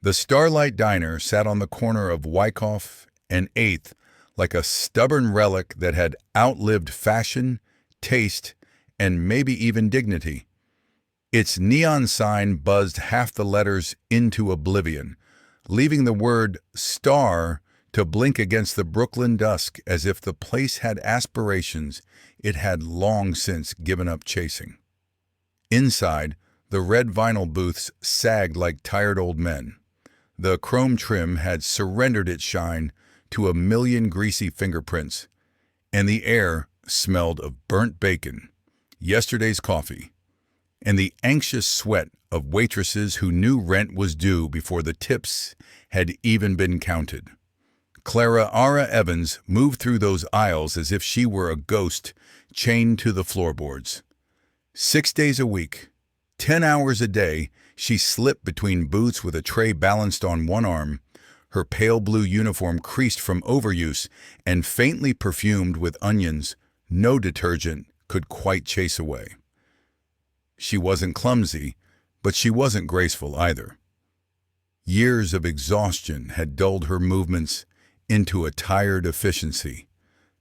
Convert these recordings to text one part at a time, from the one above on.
The Starlight Diner sat on the corner of Wyckoff and 8th like a stubborn relic that had outlived fashion, taste, and maybe even dignity. Its neon sign buzzed half the letters into oblivion, leaving the word "star" to blink against the Brooklyn dusk as if the place had aspirations it had long since given up chasing. Inside, the red vinyl booths sagged like tired old men. The chrome trim had surrendered its shine to a million greasy fingerprints, and the air smelled of burnt bacon, yesterday's coffee, and the anxious sweat of waitresses who knew rent was due before the tips had even been counted. Clara Ara Evans moved through those aisles as if she were a ghost chained to the floorboards. 6 days a week, 10 hours a day, she slipped between booths with a tray balanced on one arm, her pale blue uniform creased from overuse and faintly perfumed with onions no detergent could quite chase away. She wasn't clumsy, but she wasn't graceful either. Years of exhaustion had dulled her movements into a tired efficiency,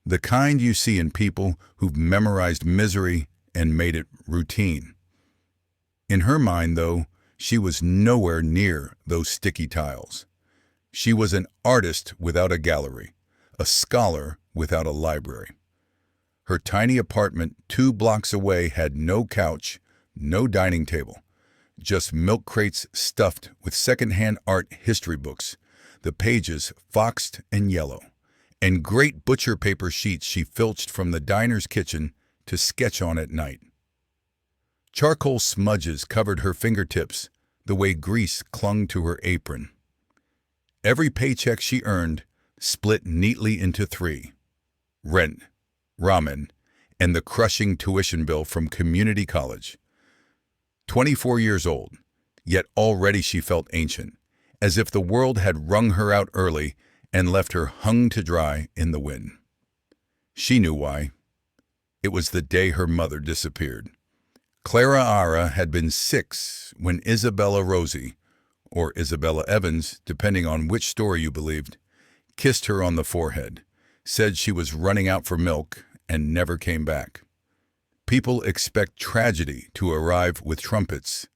the kind you see in people who've memorized misery and made it routine. In her mind, though, she was nowhere near those sticky tiles. She was an artist without a gallery, a scholar without a library. Her tiny apartment 2 blocks away had no couch, no dining table, just milk crates stuffed with secondhand art history books, the pages foxed and yellow, and great butcher paper sheets she filched from the diner's kitchen to sketch on at night. Charcoal smudges covered her fingertips the way grease clung to her apron. Every paycheck she earned split neatly into 3: rent, ramen, and the crushing tuition bill from community college. 24 years old, yet already she felt ancient, as if the world had wrung her out early and left her hung to dry in the wind. She knew why. It was the day her mother disappeared. Clara Ara had been 6 when Isabella Rosie, or Isabella Evans, depending on which story you believed, kissed her on the forehead, said she was running out for milk, and never came back. People expect tragedy to arrive with trumpets,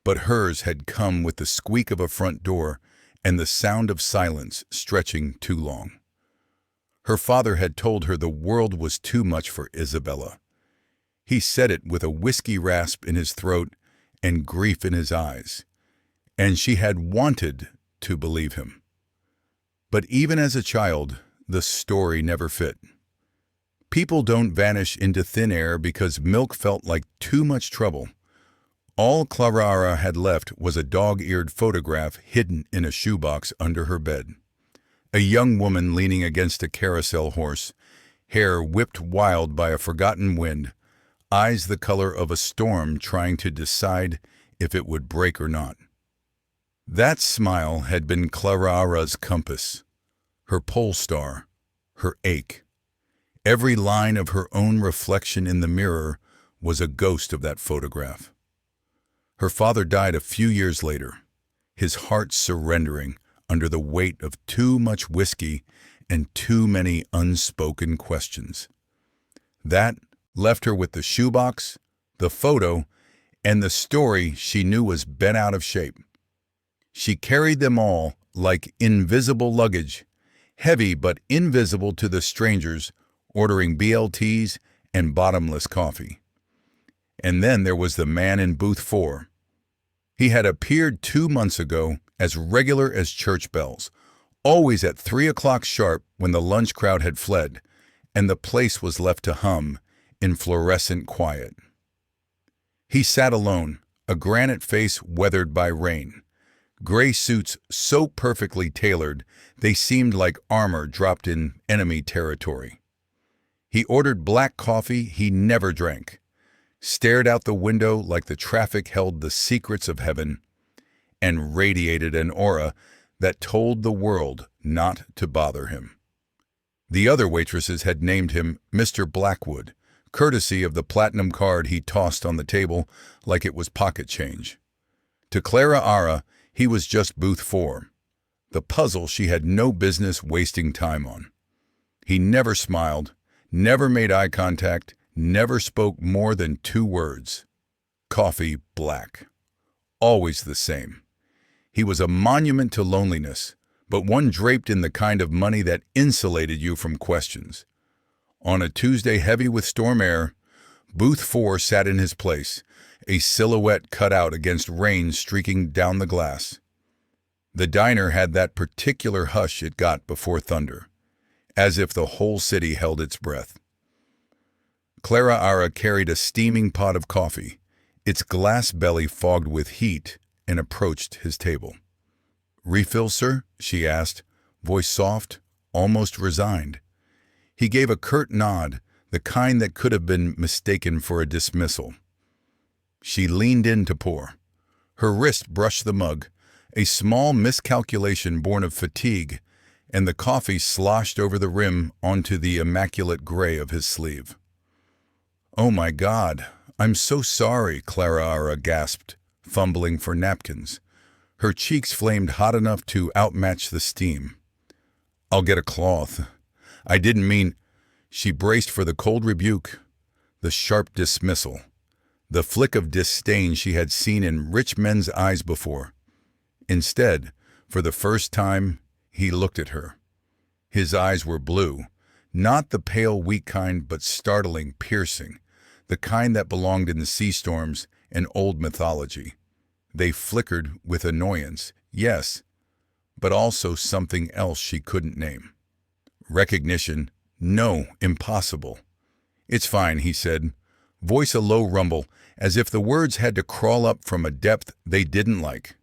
but hers had come with the squeak of a front door and the sound of silence stretching too long. Her father had told her the world was too much for Isabella. He said it with a whiskey rasp in his throat and grief in his eyes, and she had wanted to believe him. But even as a child, the story never fit. People don't vanish into thin air because milk felt like too much trouble. All Clara had left was a dog-eared photograph hidden in a shoebox under her bed. A young woman leaning against a carousel horse, hair whipped wild by a forgotten wind, eyes the color of a storm trying to decide if it would break or not. That smile had been Clara's compass, her pole star, her ache. Every line of her own reflection in the mirror was a ghost of that photograph. Her father died a few years later, his heart surrendering under the weight of too much whiskey and too many unspoken questions. That left her with the shoebox, the photo, and the story she knew was bent out of shape. She carried them all like invisible luggage, heavy but invisible to the strangers ordering BLTs and bottomless coffee. And then there was the man in booth 4. He had appeared 2 months ago as regular as church bells, always at 3 o'clock sharp when the lunch crowd had fled, and the place was left to hum in fluorescent quiet. He sat alone, a granite face weathered by rain. Gray suits so perfectly tailored they seemed like armor dropped in enemy territory. He ordered black coffee he never drank, stared out the window like the traffic held the secrets of heaven, and radiated an aura that told the world not to bother him. The other waitresses had named him Mr. Blackwood, courtesy of the platinum card he tossed on the table like it was pocket change. To Clara Ara, He was just booth 4, the puzzle she had no business wasting time on. He never smiled, never made eye contact, never spoke more than 2 words. Coffee black. Always the same. He was a monument to loneliness, but one draped in the kind of money that insulated you from questions. On a Tuesday heavy with storm air, booth 4 sat in his place, a silhouette cut out against rain streaking down the glass. The diner had that particular hush it got before thunder, as if the whole city held its breath. Clara Ara carried a steaming pot of coffee, its glass belly fogged with heat, and approached his table. "Refill, sir?" she asked, voice soft, almost resigned. He gave a curt nod, the kind that could have been mistaken for a dismissal. She leaned in to pour. Her wrist brushed the mug, a small miscalculation born of fatigue, and the coffee sloshed over the rim onto the immaculate gray of his sleeve. "Oh my God, I'm so sorry," Clara Ara gasped, fumbling for napkins. Her cheeks flamed hot enough to outmatch the steam. "I'll get a cloth. I didn't mean—" She braced for the cold rebuke, the sharp dismissal, the flick of disdain she had seen in rich men's eyes before. Instead, for the first time, he looked at her. His eyes were blue, not the pale, weak kind, but startling, piercing, the kind that belonged in the sea storms and old mythology. They flickered with annoyance, yes, but also something else she couldn't name. Recognition, no, impossible. "It's fine," he said, voice a low rumble, as if the words had to crawl up from a depth they didn't like.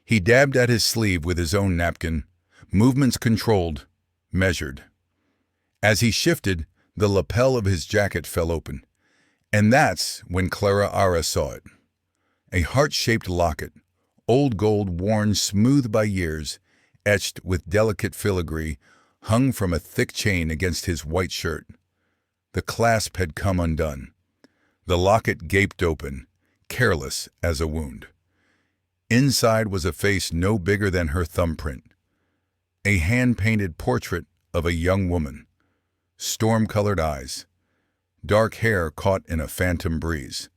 He dabbed at his sleeve with his own napkin, movements controlled, measured. As he shifted, the lapel of his jacket fell open, and that's when Clara Ara saw it. A heart-shaped locket, old gold worn smooth by years, etched with delicate filigree, hung from a thick chain against his white shirt. The clasp had come undone. The locket gaped open, careless as a wound. Inside was a face no bigger than her thumbprint. A hand-painted portrait of a young woman. Storm-colored eyes. Dark hair caught in a phantom breeze.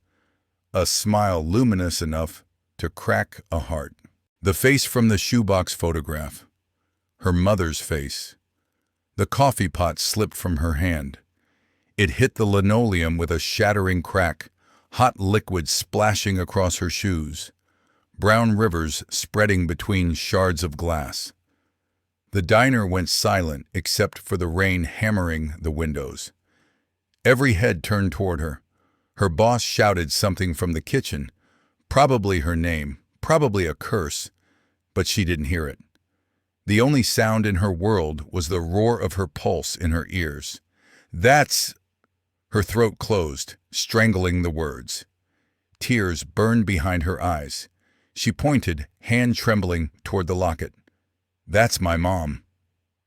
A smile luminous enough to crack a heart. The face from the shoebox photograph. Her mother's face. The coffee pot slipped from her hand. It hit the linoleum with a shattering crack, hot liquid splashing across her shoes, brown rivers spreading between shards of glass. The diner went silent except for the rain hammering the windows. Every head turned toward her. Her boss shouted something from the kitchen, probably her name, probably a curse, but she didn't hear it. The only sound in her world was the roar of her pulse in her ears. "That's—" Her throat closed, strangling the words. Tears burned behind her eyes. She pointed, hand trembling, toward the locket. "That's my mom."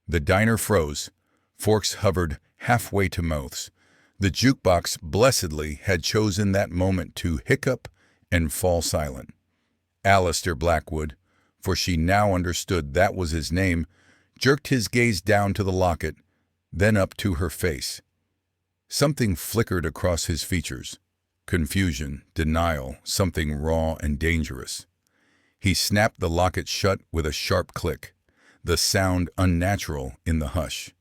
The diner froze. Forks hovered halfway to mouths. The jukebox, blessedly, had chosen that moment to hiccup and fall silent. Alistair Blackwood, for she now understood that was his name, jerked his gaze down to the locket, then up to her face. Something flickered across his features. Confusion, denial, something raw and dangerous. He snapped the locket shut with a sharp click, the sound unnatural in the hush.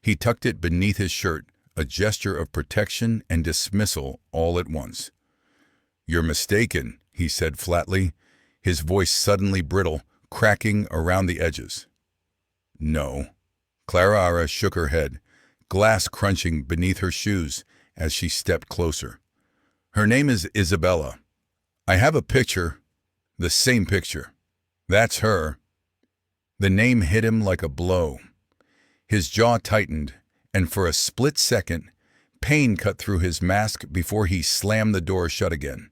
He tucked it beneath his shirt, a gesture of protection and dismissal all at once. "You're mistaken," he said flatly, his voice suddenly brittle, cracking around the edges. "No." Clara Ara shook her head, glass crunching beneath her shoes as she stepped closer. "Her name is Isabella. I have a picture, the same picture. That's her." The name hit him like a blow. His jaw tightened, and for a split second, pain cut through his mask before he slammed the door shut again.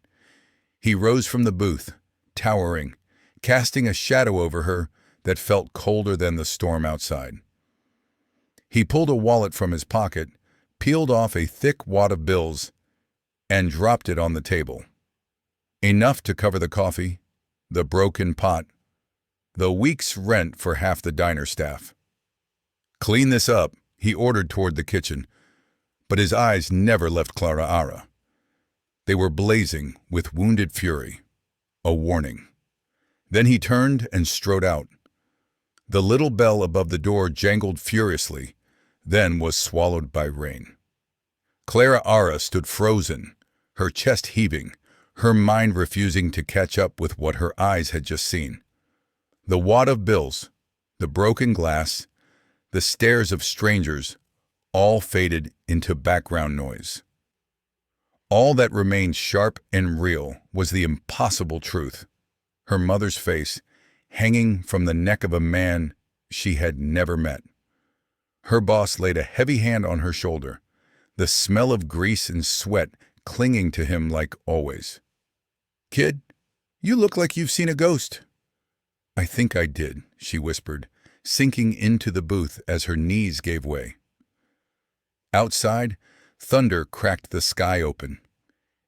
He rose from the booth, towering, casting a shadow over her that felt colder than the storm outside. He pulled a wallet from his pocket, peeled off a thick wad of bills, and dropped it on the table. Enough to cover the coffee, the broken pot, the week's rent for half the diner staff. "Clean this up," he ordered toward the kitchen, but his eyes never left Clara Ara. They were blazing with wounded fury, a warning. Then he turned and strode out. The little bell above the door jangled furiously, then was swallowed by rain. Clara Ara stood frozen, her chest heaving, her mind refusing to catch up with what her eyes had just seen. The wad of bills, the broken glass, the stares of strangers, all faded into background noise. All that remained sharp and real was the impossible truth, her mother's face hanging from the neck of a man she had never met. Her boss laid a heavy hand on her shoulder, the smell of grease and sweat clinging to him like always. "Kid, you look like you've seen a ghost." "I think I did," she whispered, sinking into the booth as her knees gave way. Outside, thunder cracked the sky open.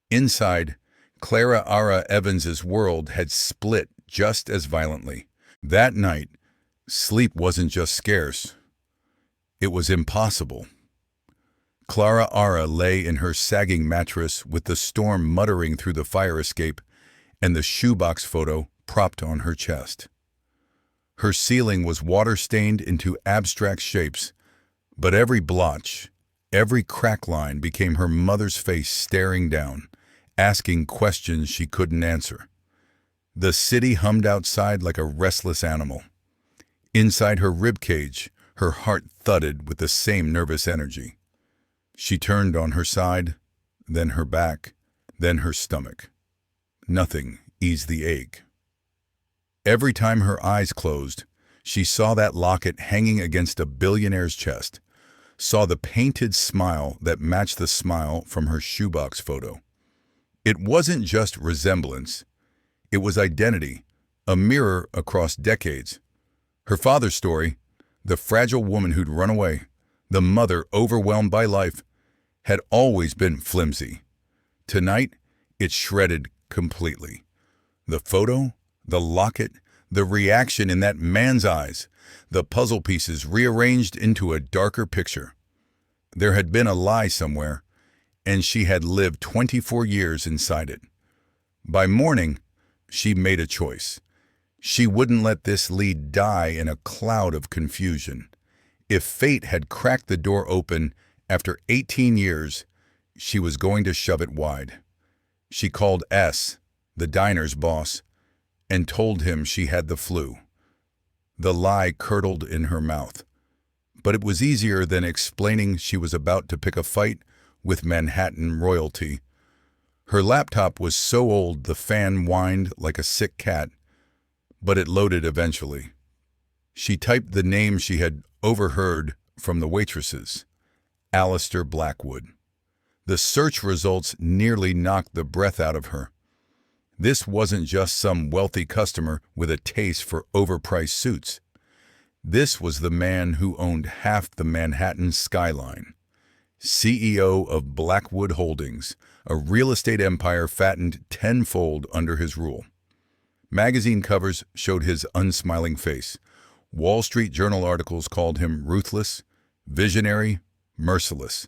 Inside, Clara Ara Evans's world had split just as violently. That night, sleep wasn't just scarce. It was impossible. Clara Ara lay in her sagging mattress with the storm muttering through the fire escape and the shoebox photo propped on her chest. Her ceiling was water-stained into abstract shapes, but every blotch, every crack line became her mother's face staring down, asking questions she couldn't answer. The city hummed outside like a restless animal. Inside her ribcage, her heart thudded with the same nervous energy. She turned on her side, then her back, then her stomach. Nothing eased the ache. Every time her eyes closed, she saw that locket hanging against a billionaire's chest, saw the painted smile that matched the smile from her shoebox photo. It wasn't just resemblance. It was identity, a mirror across decades. Her father's story, the fragile woman who'd run away, the mother overwhelmed by life, had always been flimsy. Tonight, it shredded completely. The photo, the locket, the reaction in that man's eyes, the puzzle pieces rearranged into a darker picture. There had been a lie somewhere, and she had lived 24 years inside it. By morning, she made a choice. She wouldn't let this lead die in a cloud of confusion. If fate had cracked the door open after 18 years, she was going to shove it wide. She called S, the diner's boss, and told him she had the flu. The lie curdled in her mouth, but it was easier than explaining she was about to pick a fight with Manhattan royalty. Her laptop was so old the fan whined like a sick cat, but it loaded eventually. She typed the name she had overheard from the waitresses, Alistair Blackwood. The search results nearly knocked the breath out of her. This wasn't just some wealthy customer with a taste for overpriced suits. This was the man who owned half the Manhattan skyline, CEO of Blackwood Holdings, a real estate empire fattened tenfold under his rule. Magazine covers showed his unsmiling face. Wall Street Journal articles called him ruthless, visionary, merciless.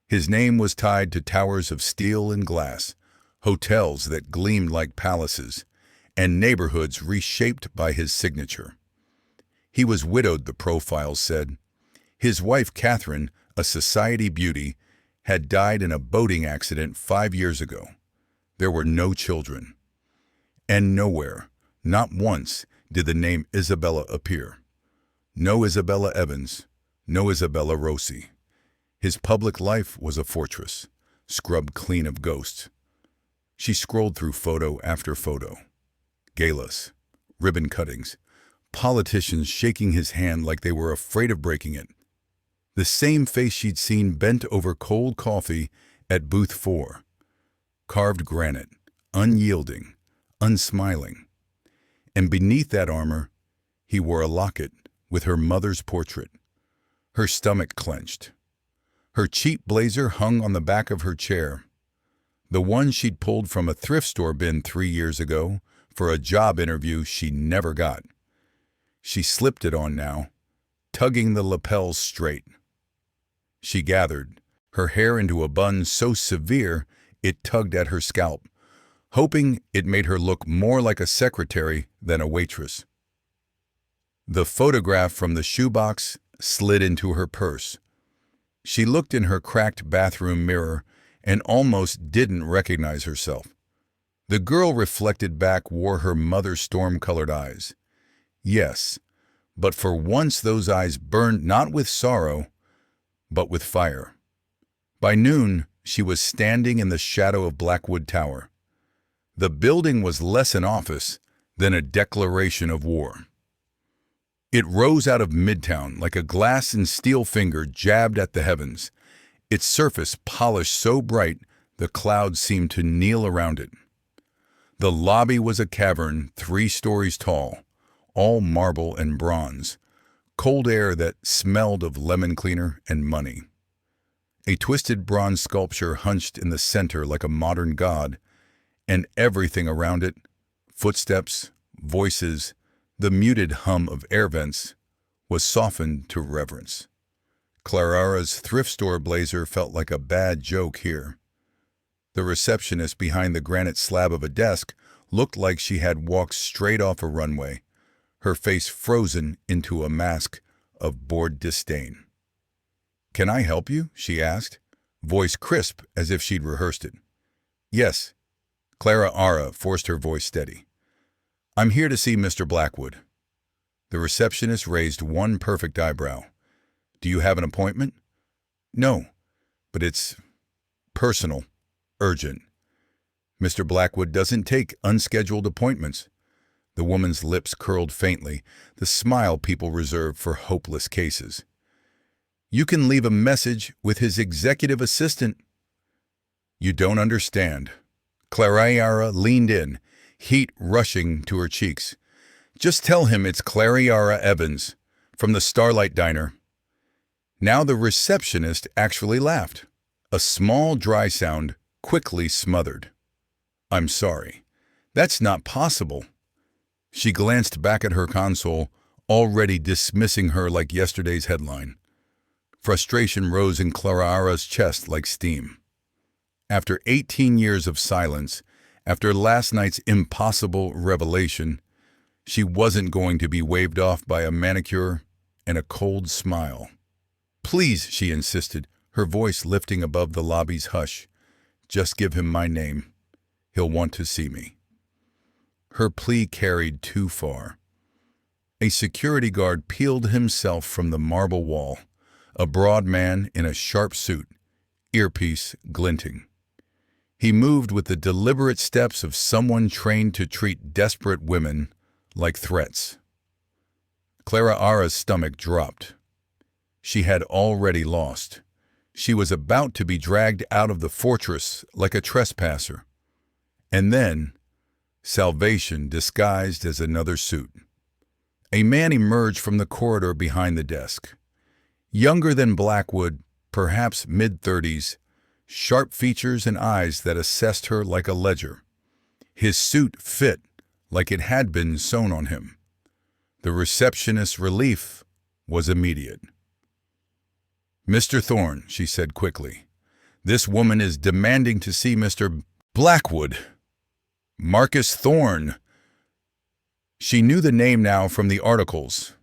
His name was tied to towers of steel and glass, hotels that gleamed like palaces, and neighborhoods reshaped by his signature. He was widowed, the profiles said. His wife, Catherine, a society beauty, had died in a boating accident 5 years ago. There were no children. And nowhere, not once, did the name Isabella appear. No Isabella Evans, no Isabella Rossi. His public life was a fortress, scrubbed clean of ghosts. She scrolled through photo after photo. Galas, ribbon cuttings, politicians shaking his hand like they were afraid of breaking it. The same face she'd seen bent over cold coffee at booth 4. Carved granite, unyielding, unsmiling. And beneath that armor, he wore a locket with her mother's portrait. Her stomach clenched. Her cheap blazer hung on the back of her chair. The one she'd pulled from a thrift store bin 3 years ago, for a job interview she never got. She slipped it on now, tugging the lapels straight. She gathered, her hair into a bun so severe it tugged at her scalp, hoping it made her look more like a secretary than a waitress. The photograph from the shoebox slid into her purse. She looked in her cracked bathroom mirror and almost didn't recognize herself. The girl reflected back wore her mother's storm-colored eyes. Yes, but for once those eyes burned not with sorrow, but with fire. By noon, she was standing in the shadow of Blackwood Tower. The building was less an office than a declaration of war. It rose out of Midtown like a glass and steel finger jabbed at the heavens, its surface polished so bright the clouds seemed to kneel around it. The lobby was a cavern 3 stories tall, all marble and bronze, cold air that smelled of lemon cleaner and money. A twisted bronze sculpture hunched in the center like a modern god, and everything around it, footsteps, voices, the muted hum of air vents, was softened to reverence. Clarara's thrift store blazer felt like a bad joke here. The receptionist behind the granite slab of a desk looked like she had walked straight off a runway, her face frozen into a mask of bored disdain. "Can I help you?" she asked, voice crisp as if she'd rehearsed it. "Yes." Clara forced her voice steady. "I'm here to see Mr. Blackwood." The receptionist raised one perfect eyebrow. "Do you have an appointment?" "No, but it's personal, urgent. Mr. Blackwood doesn't take unscheduled appointments." The woman's lips curled faintly, the smile people reserve for hopeless cases. "You can leave a message with his executive assistant." "You don't understand." Clara leaned in, heat rushing to her cheeks. "Just tell him it's Clara Evans, from the Starlight Diner." Now the receptionist actually laughed, a small dry sound quickly smothered. "I'm sorry. That's not possible." She glanced back at her console, already dismissing her like yesterday's headline. Frustration rose in Clarara's chest like steam. After 18 years of silence, after last night's impossible revelation, she wasn't going to be waved off by a manicure and a cold smile. "Please," she insisted, her voice lifting above the lobby's hush, "just give him my name. He'll want to see me." Her plea carried too far. A security guard peeled himself from the marble wall, a broad man in a sharp suit, earpiece glinting. He moved with the deliberate steps of someone trained to treat desperate women like threats. Clarara's stomach dropped. She had already lost. She was about to be dragged out of the fortress like a trespasser. And then, salvation disguised as another suit. A man emerged from the corridor behind the desk. Younger than Blackwood, perhaps mid-30s, sharp features and eyes that assessed her like a ledger. His suit fit like it had been sewn on him. The receptionist's relief was immediate. "Mr. Thorne," she said quickly, "this woman is demanding to see Mr. Blackwood." Marcus Thorne. She knew the name now from the articles.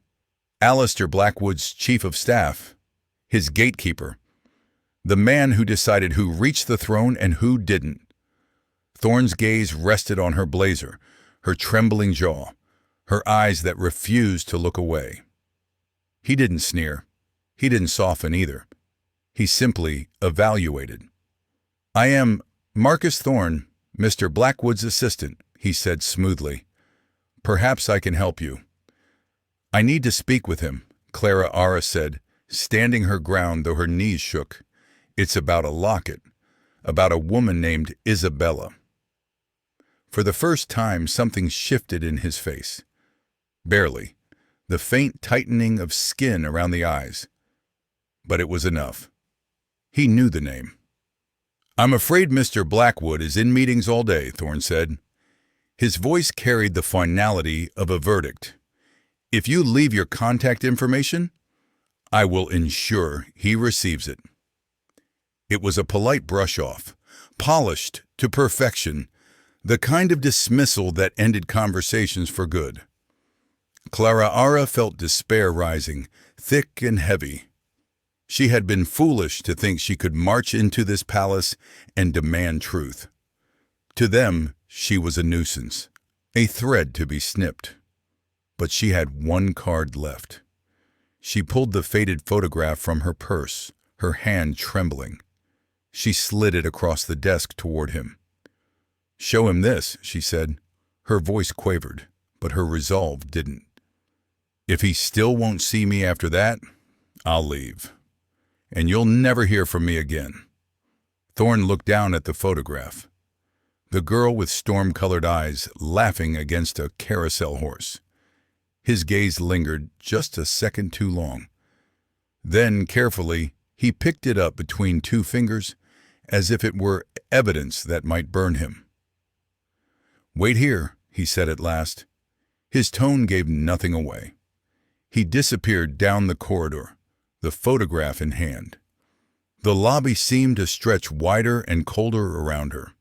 Alistair Blackwood's chief of staff, his gatekeeper, the man who decided who reached the throne and who didn't. Thorne's gaze rested on her blazer, her trembling jaw, her eyes that refused to look away. He didn't sneer. He didn't soften either. He simply evaluated. "I am Marcus Thorne, Mr. Blackwood's assistant," he said smoothly. "Perhaps I can help you." "I need to speak with him," Clara said, standing her ground though her knees shook. "It's about a locket, about a woman named Isabella." For the first time, something shifted in his face. Barely, the faint tightening of skin around the eyes. But it was enough. He knew the name. "I'm afraid Mr. Blackwood is in meetings all day," Thorne said. His voice carried the finality of a verdict. If you leave your contact information, I will ensure he receives it. It was a polite brush-off, polished to perfection, the kind of dismissal that ended conversations for good. Clara felt despair rising, thick and heavy. She had been foolish to think she could march into this palace and demand truth. To them, she was a nuisance, a thread to be snipped. But she had one card left. She pulled the faded photograph from her purse, her hand trembling. She slid it across the desk toward him. "Show him this," she said. Her voice quavered, but her resolve didn't. "If he still won't see me after that, I'll leave. And you'll never hear from me again." Thorne looked down at the photograph. The girl with storm-colored eyes laughing against a carousel horse. His gaze lingered just a second too long. Then, carefully, he picked it up between two fingers, as if it were evidence that might burn him. "Wait here," he said at last. His tone gave nothing away. He disappeared down the corridor, the photograph in hand. The lobby seemed to stretch wider and colder around her.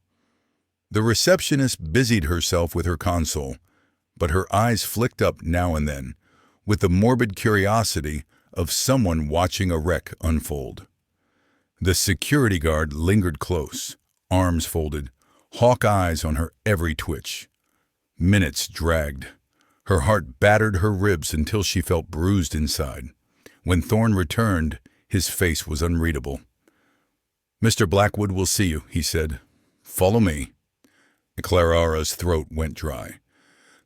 The receptionist busied herself with her console, but her eyes flicked up now and then, with the morbid curiosity of someone watching a wreck unfold. The security guard lingered close, arms folded, hawk eyes on her every twitch. Minutes dragged. Her heart battered her ribs until she felt bruised inside. When Thorne returned, his face was unreadable. "Mr. Blackwood will see you," he said. "Follow me." Clara's throat went dry.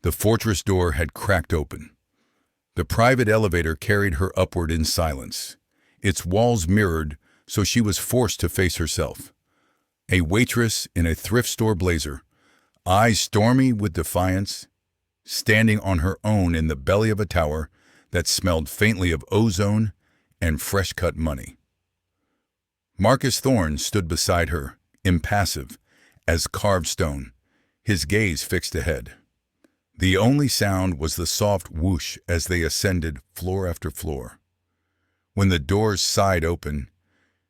The fortress door had cracked open. The private elevator carried her upward in silence. Its walls mirrored, so she was forced to face herself. A waitress in a thrift store blazer, eyes stormy with defiance, standing on her own in the belly of a tower that smelled faintly of ozone and fresh-cut money. Marcus Thorne stood beside her, impassive, as carved stone, his gaze fixed ahead. The only sound was the soft whoosh as they ascended floor after floor. When the doors sighed open,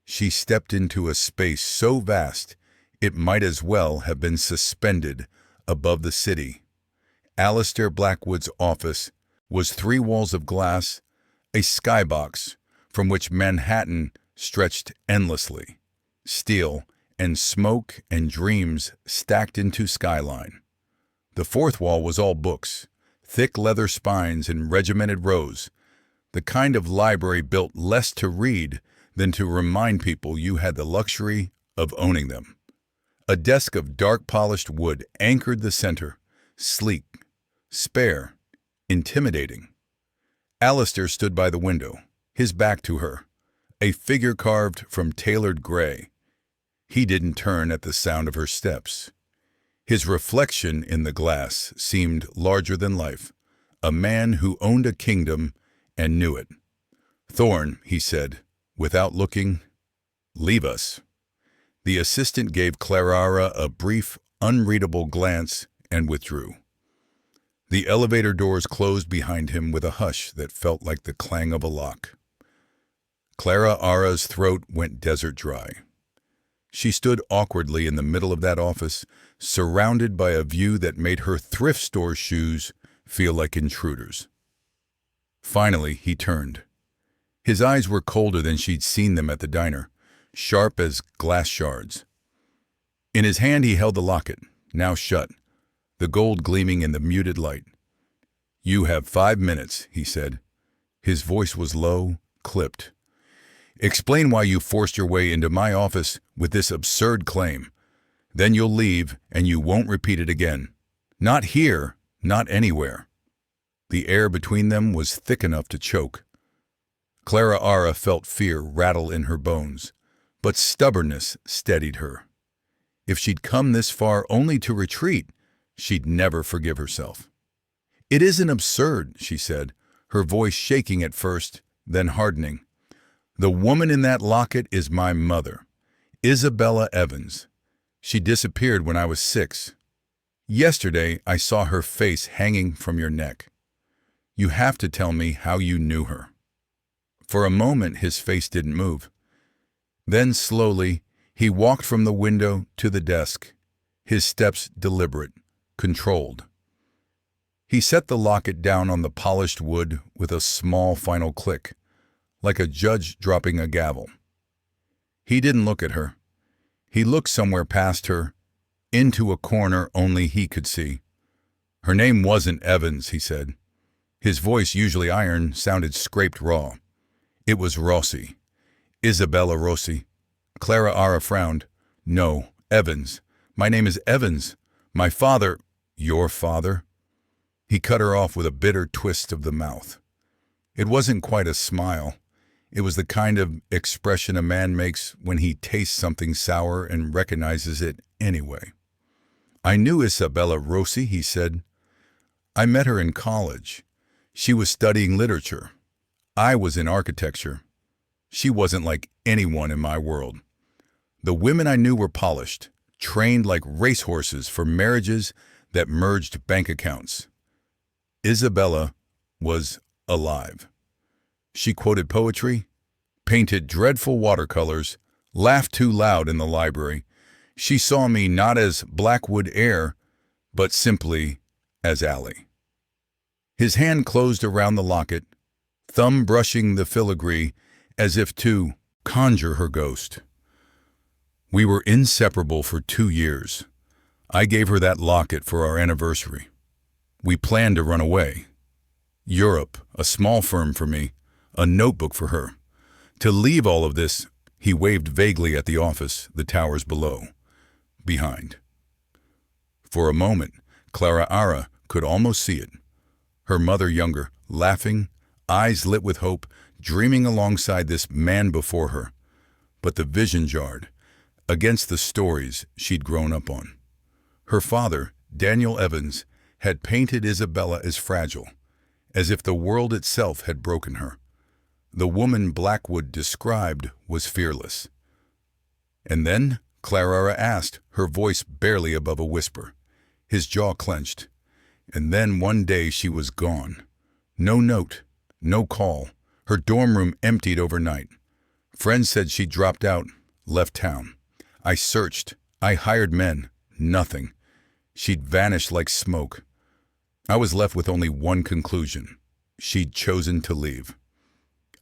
she stepped into a space so vast it might as well have been suspended above the city. Alistair Blackwood's office was 3 walls of glass, a skybox from which Manhattan stretched endlessly, steel and smoke and dreams stacked into skyline. The 4th wall was all books, thick leather spines in regimented rows, the kind of library built less to read than to remind people you had the luxury of owning them. A desk of dark polished wood anchored the center, sleek, spare, intimidating. Alistair stood by the window, his back to her, a figure carved from tailored gray. He didn't turn at the sound of her steps. His reflection in the glass seemed larger than life, a man who owned a kingdom and knew it. "Thorne," he said, without looking, "leave us." The assistant gave Clara a brief, unreadable glance and withdrew. The elevator doors closed behind him with a hush that felt like the clang of a lock. Clara's throat went desert dry. She stood awkwardly in the middle of that office, surrounded by a view that made her thrift store shoes feel like intruders. Finally, he turned. His eyes were colder than she'd seen them at the diner, sharp as glass shards. In his hand he held the locket, now shut, the gold gleaming in the muted light. "You have 5 minutes," he said. His voice was low, clipped. "Explain why you forced your way into my office with this absurd claim. Then you'll leave and you won't repeat it again. Not here, not anywhere." The air between them was thick enough to choke. Clara felt fear rattle in her bones, but stubbornness steadied her. If she'd come this far only to retreat, she'd never forgive herself. "It isn't absurd," she said, her voice shaking at first, then hardening. "The woman in that locket is my mother, Isabella Evans. She disappeared when I was 6. Yesterday, I saw her face hanging from your neck. You have to tell me how you knew her." For a moment, his face didn't move. Then, slowly, he walked from the window to the desk, his steps deliberate, controlled. He set the locket down on the polished wood with a small final click, like a judge dropping a gavel. He didn't look at her. He looked somewhere past her, into a corner only he could see. "Her name wasn't Evans," he said. His voice, usually iron, sounded scraped raw. "It was Rossi. Isabella Rossi." Clara Ara frowned. "No, Evans. My name is Evans. My father—" "Your father?" He cut her off with a bitter twist of the mouth. It wasn't quite a smile. It was the kind of expression a man makes when he tastes something sour and recognizes it anyway. "I knew Isabella Rossi," he said. "I met her in college. She was studying literature. I was in architecture. She wasn't like anyone in my world. The women I knew were polished, trained like racehorses for marriages that merged bank accounts. Isabella was alive. She quoted poetry, painted dreadful watercolors, laughed too loud in the library. She saw me not as Blackwood heir, but simply as Allie." His hand closed around the locket, thumb brushing the filigree as if to conjure her ghost. "We were inseparable for 2 years. I gave her that locket for our anniversary. We planned to run away. Europe, a small firm for me, a notebook for her. To leave all of this," he waved vaguely at the office, the towers below, "behind." For a moment, Clara Ara could almost see it. Her mother younger, laughing, eyes lit with hope, dreaming alongside this man before her. But the vision jarred, against the stories she'd grown up on. Her father, Daniel Evans, had painted Isabella as fragile, as if the world itself had broken her. The woman Blackwood described was fearless. "And then?" Clara asked, her voice barely above a whisper. His jaw clenched. "And then one day she was gone. No note, no call. Her dorm room emptied overnight. Friends said she dropped out, left town. I searched. I hired men. Nothing. She'd vanished like smoke. I was left with only one conclusion. She'd chosen to leave.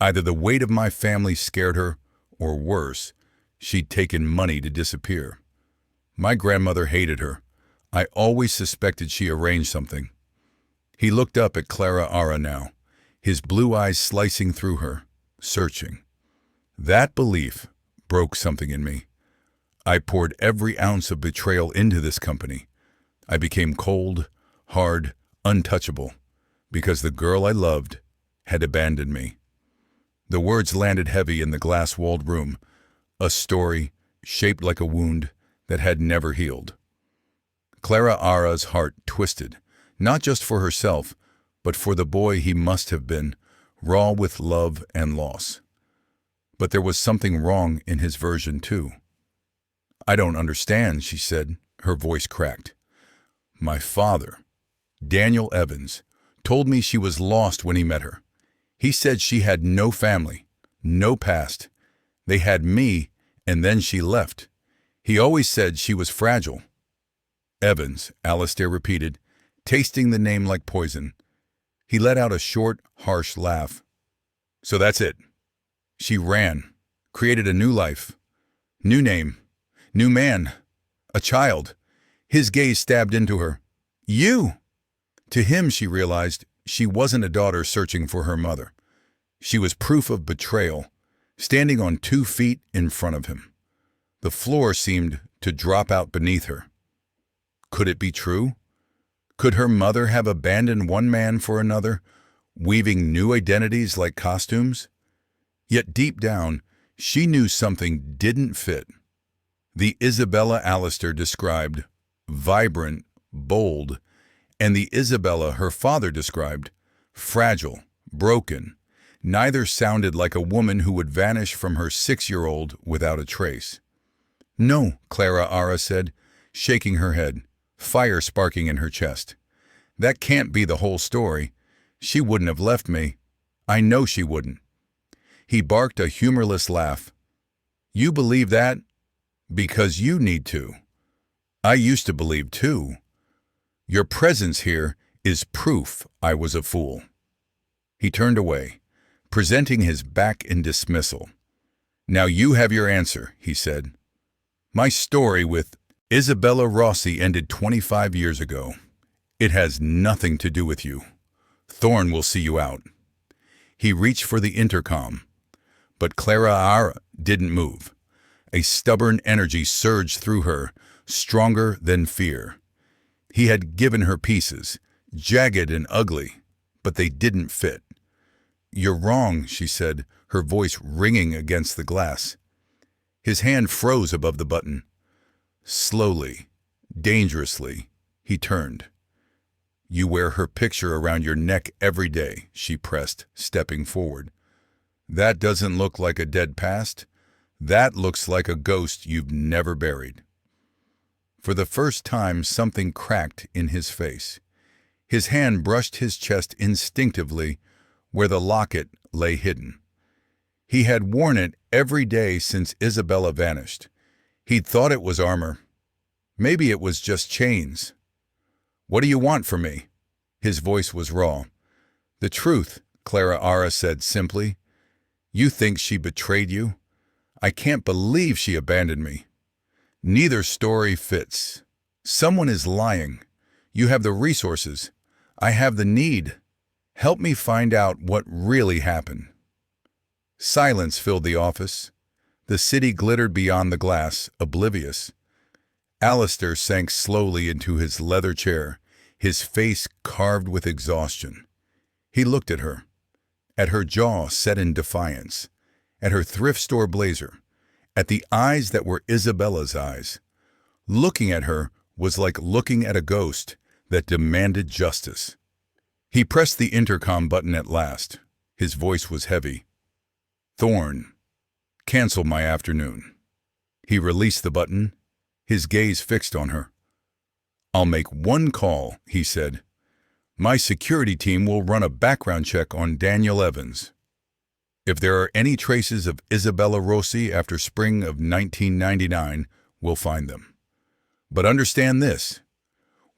Either the weight of my family scared her, or worse, she'd taken money to disappear. My grandmother hated her. I always suspected she arranged something." He looked up at Clara Ara now, his blue eyes slicing through her, searching. "That belief broke something in me. I poured every ounce of betrayal into this company. I became cold, hard, untouchable, because the girl I loved had abandoned me." The words landed heavy in the glass-walled room, a story shaped like a wound that had never healed. Clara Ara's heart twisted, not just for herself, but for the boy he must have been, raw with love and loss. But there was something wrong in his version, too. "I don't understand," she said, her voice cracked. "My father, Daniel Evans, told me she was lost when he met her. He said she had no family, no past. They had me, and then she left. He always said she was fragile." "Evans," Alistair repeated, tasting the name like poison. He let out a short, harsh laugh. "So that's it. She ran, created a new life, new name, new man, a child." His gaze stabbed into her. "You!" To him, she realized, she wasn't a daughter searching for her mother. She was proof of betrayal, standing on 2 feet in front of him. The floor seemed to drop out beneath her. Could it be true? Could her mother have abandoned one man for another, weaving new identities like costumes? Yet deep down, she knew something didn't fit. The Isabella Alistair described, vibrant, bold, and the Isabella her father described, fragile, broken. Neither sounded like a woman who would vanish from her 6-year-old without a trace. "No," Clara Ara said, shaking her head. fire sparking in her chest. That can't be the whole story. She wouldn't have left me. I know she wouldn't. He barked a humorless laugh. You believe that? Because you need to. I used to believe too. Your presence here is proof I was a fool. He turned away, presenting his back in dismissal. Now you have your answer, he said. My story with Isabella Rossi ended 25 years ago. It has nothing to do with you. Thorne will see you out. He reached for the intercom, but Clara didn't move. A stubborn energy surged through her, stronger than fear. He had given her pieces, jagged and ugly, but they didn't fit. You're wrong, she said, her voice ringing against the glass. His hand froze above the button. Slowly, dangerously, he turned. You wear her picture around your neck every day, she pressed, stepping forward. That doesn't look like a dead past. That looks like a ghost you've never buried. For the first time, something cracked in his face. His hand brushed his chest instinctively where the locket lay hidden. He had worn it every day since Isabella vanished. He'd thought it was armor. Maybe it was just chains. What do you want from me? His voice was raw. The truth, Clara said simply. You think she betrayed you? I can't believe she abandoned me. Neither story fits. Someone is lying. You have the resources. I have the need. Help me find out what really happened. Silence filled the office. The city glittered beyond the glass, oblivious. Alistair sank slowly into his leather chair, his face carved with exhaustion. He looked at her jaw set in defiance, at her thrift store blazer, at the eyes that were Isabella's eyes. Looking at her was like looking at a ghost that demanded justice. He pressed the intercom button at last. His voice was heavy. Thorne, cancel my afternoon. He released the button, his gaze fixed on her. I'll make one call, he said. My security team will run a background check on Daniel Evans. If there are any traces of Isabella Rossi after spring of 1999, we'll find them. But understand this,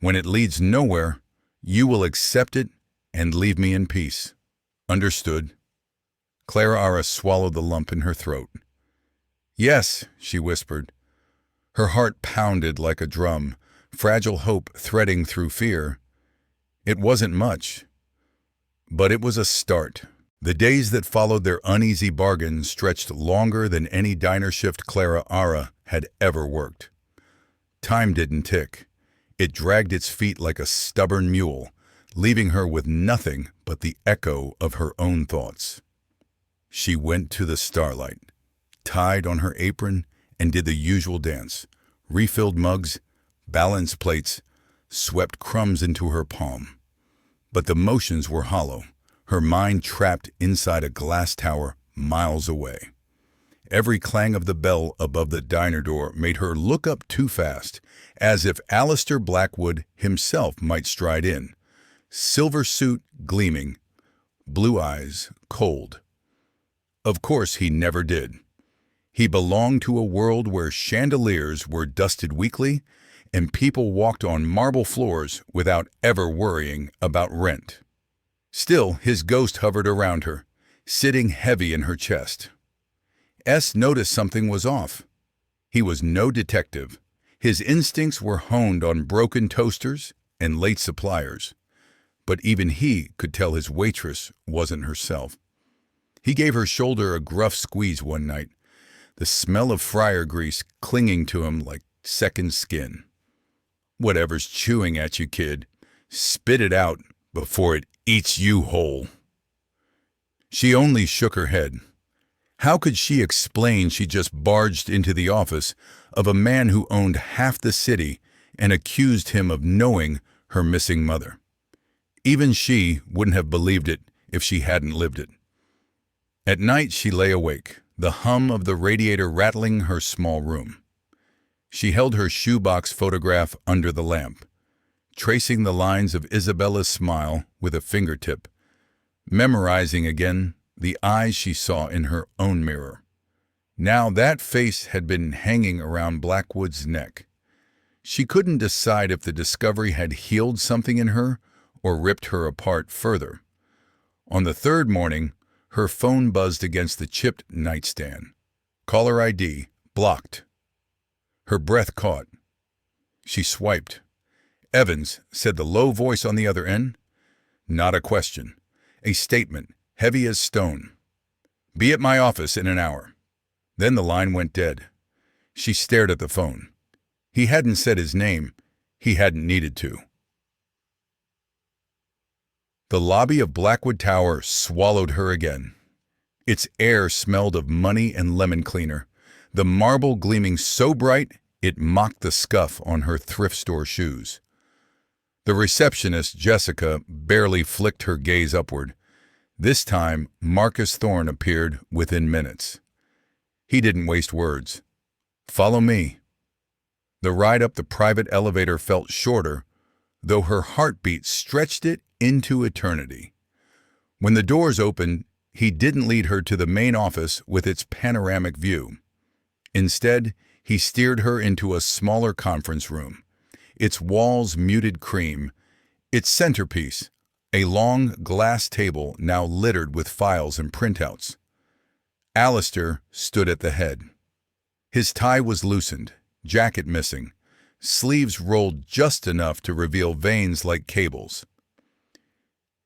when it leads nowhere, you will accept it and leave me in peace. Understood? Clara swallowed the lump in her throat. Yes, she whispered. Her heart pounded like a drum, fragile hope threading through fear. It wasn't much, but it was a start. The days that followed their uneasy bargain stretched longer than any diner shift Clara had ever worked. Time didn't tick. It dragged its feet like a stubborn mule, leaving her with nothing but the echo of her own thoughts. She went to the starlight, tied on her apron, and did the usual dance, refilled mugs, balanced plates, swept crumbs into her palm. But the motions were hollow, her mind trapped inside a glass tower miles away. Every clang of the bell above the diner door made her look up too fast, as if Alistair Blackwood himself might stride in, silver suit gleaming, blue eyes cold. Of course he never did. He belonged to a world where chandeliers were dusted weekly and people walked on marble floors without ever worrying about rent. Still, his ghost hovered around her, sitting heavy in her chest. S noticed something was off. He was no detective. His instincts were honed on broken toasters and late suppliers. But even he could tell his waitress wasn't herself. He gave her shoulder a gruff squeeze one night, the smell of fryer grease clinging to him like second skin. Whatever's chewing at you, kid, spit it out before it eats you whole. She only shook her head. How could she explain she just barged into the office of a man who owned half the city and accused him of knowing her missing mother? Even she wouldn't have believed it if she hadn't lived it. At night she lay awake, the hum of the radiator rattling her small room. She held her shoebox photograph under the lamp, tracing the lines of Isabella's smile with a fingertip, memorizing again the eyes she saw in her own mirror. Now that face had been hanging around Blackwood's neck. She couldn't decide if the discovery had healed something in her or ripped her apart further. On the third morning, her phone buzzed against the chipped nightstand. Caller ID blocked. Her breath caught. She swiped. "Evans," said the low voice on the other end. Not a question. A statement, heavy as stone. "Be at my office in an hour." Then the line went dead. She stared at the phone. He hadn't said his name. He hadn't needed to. The lobby of Blackwood Tower swallowed her again. Its air smelled of money and lemon cleaner, the marble gleaming so bright it mocked the scuff on her thrift store shoes. The receptionist, Jessica, barely flicked her gaze upward. This time, Marcus Thorne appeared within minutes. He didn't waste words. "Follow me." The ride up the private elevator felt shorter, though her heartbeat stretched it into eternity. When the doors opened, he didn't lead her to the main office with its panoramic view. Instead, he steered her into a smaller conference room, its walls muted cream, its centerpiece, a long glass table now littered with files and printouts. Alistair stood at the head. His tie was loosened, jacket missing, sleeves rolled just enough to reveal veins like cables.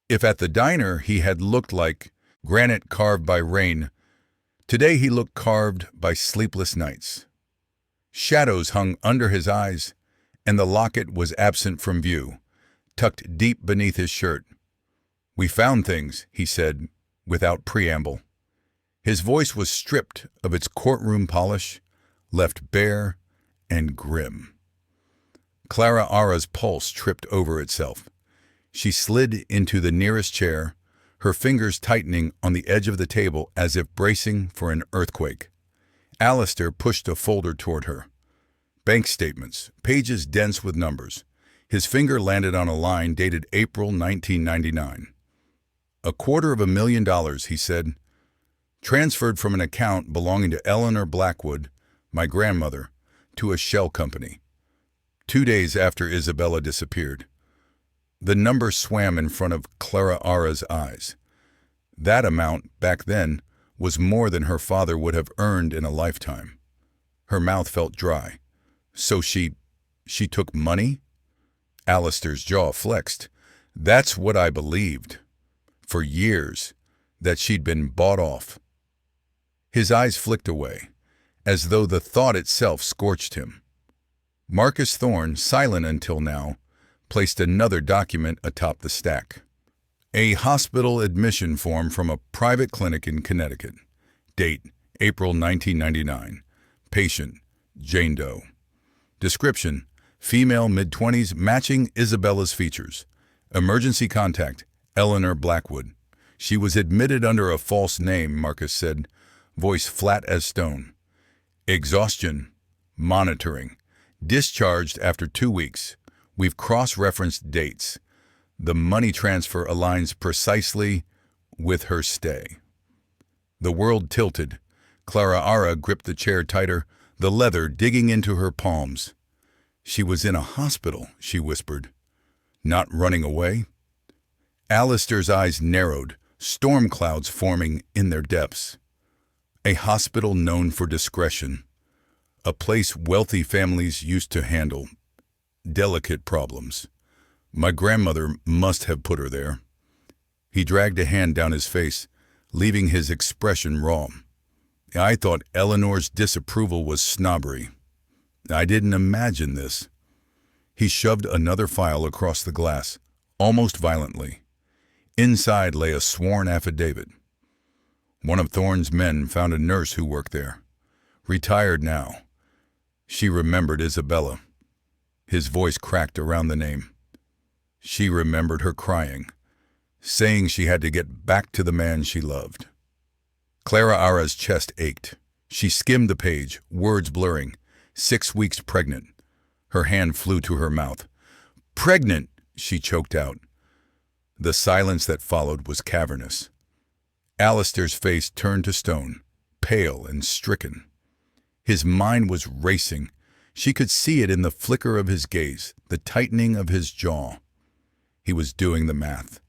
If at the diner he had looked like granite carved by rain, today he looked carved by sleepless nights. Shadows hung under his eyes, and the locket was absent from view, tucked deep beneath his shirt. "We found things," he said, without preamble. His voice was stripped of its courtroom polish, left bare and grim. Clara Ara's pulse tripped over itself. She slid into the nearest chair, her fingers tightening on the edge of the table as if bracing for an earthquake. Alistair pushed a folder toward her. Bank statements, pages dense with numbers. His finger landed on a line dated April 1999. $250,000, he said. Transferred from an account belonging to Eleanor Blackwood, my grandmother, to a shell company. 2 days after Isabella disappeared. The number swam in front of Clara Ara's eyes. That amount, back then, was more than her father would have earned in a lifetime. Her mouth felt dry. So she took money? Alistair's jaw flexed. That's what I believed. For years, that she'd been bought off. His eyes flicked away, as though the thought itself scorched him. Marcus Thorne, silent until now, placed another document atop the stack. A hospital admission form from a private clinic in Connecticut. Date, April 1999. Patient, Jane Doe. Description, female mid-20s matching Isabella's features. Emergency contact, Eleanor Blackwood. She was admitted under a false name, Marcus said, voice flat as stone. Exhaustion, monitoring. Discharged after 2 weeks. We've cross-referenced dates. The money transfer aligns precisely with her stay. The world tilted. Clara Ara gripped the chair tighter, the leather digging into her palms. She was in a hospital, she whispered. Not running away? Alistair's eyes narrowed, storm clouds forming in their depths. A hospital known for discretion. A place wealthy families used to handle delicate problems. My grandmother must have put her there. He dragged a hand down his face, leaving his expression raw. I thought Eleanor's disapproval was snobbery. I didn't imagine this. He shoved another file across the glass, almost violently. Inside lay a sworn affidavit. One of Thorne's men found a nurse who worked there. Retired now. She remembered Isabella. His voice cracked around the name. She remembered her crying, saying she had to get back to the man she loved. Clara Ara's chest ached. She skimmed the page, words blurring. 6 weeks pregnant. Her hand flew to her mouth. Pregnant, she choked out. The silence that followed was cavernous. Alistair's face turned to stone, pale and stricken. His mind was racing. She could see it in the flicker of his gaze, the tightening of his jaw. He was doing the math.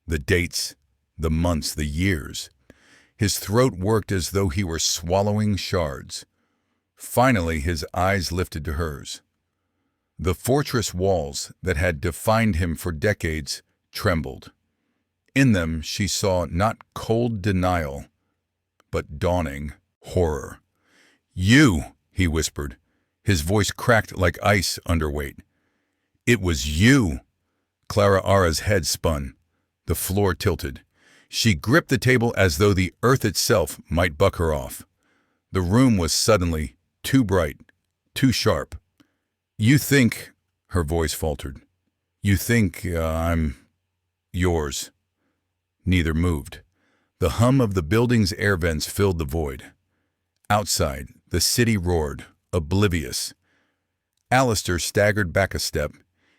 The dates, the months, the years. His throat worked as though he were swallowing shards. Finally, his eyes lifted to hers. The fortress walls that had defined him for decades trembled. In them she saw not cold denial, but dawning horror. "You," he whispered, his voice cracked like ice under weight. "It was you." Clara Ara's head spun. The floor tilted. She gripped the table as though the earth itself might buck her off. The room was suddenly too bright, too sharp. "You think," her voice faltered, "you think I'm yours." Neither moved. The hum of the building's air vents filled the void. Outside, the city roared, oblivious. Alistair staggered back a step,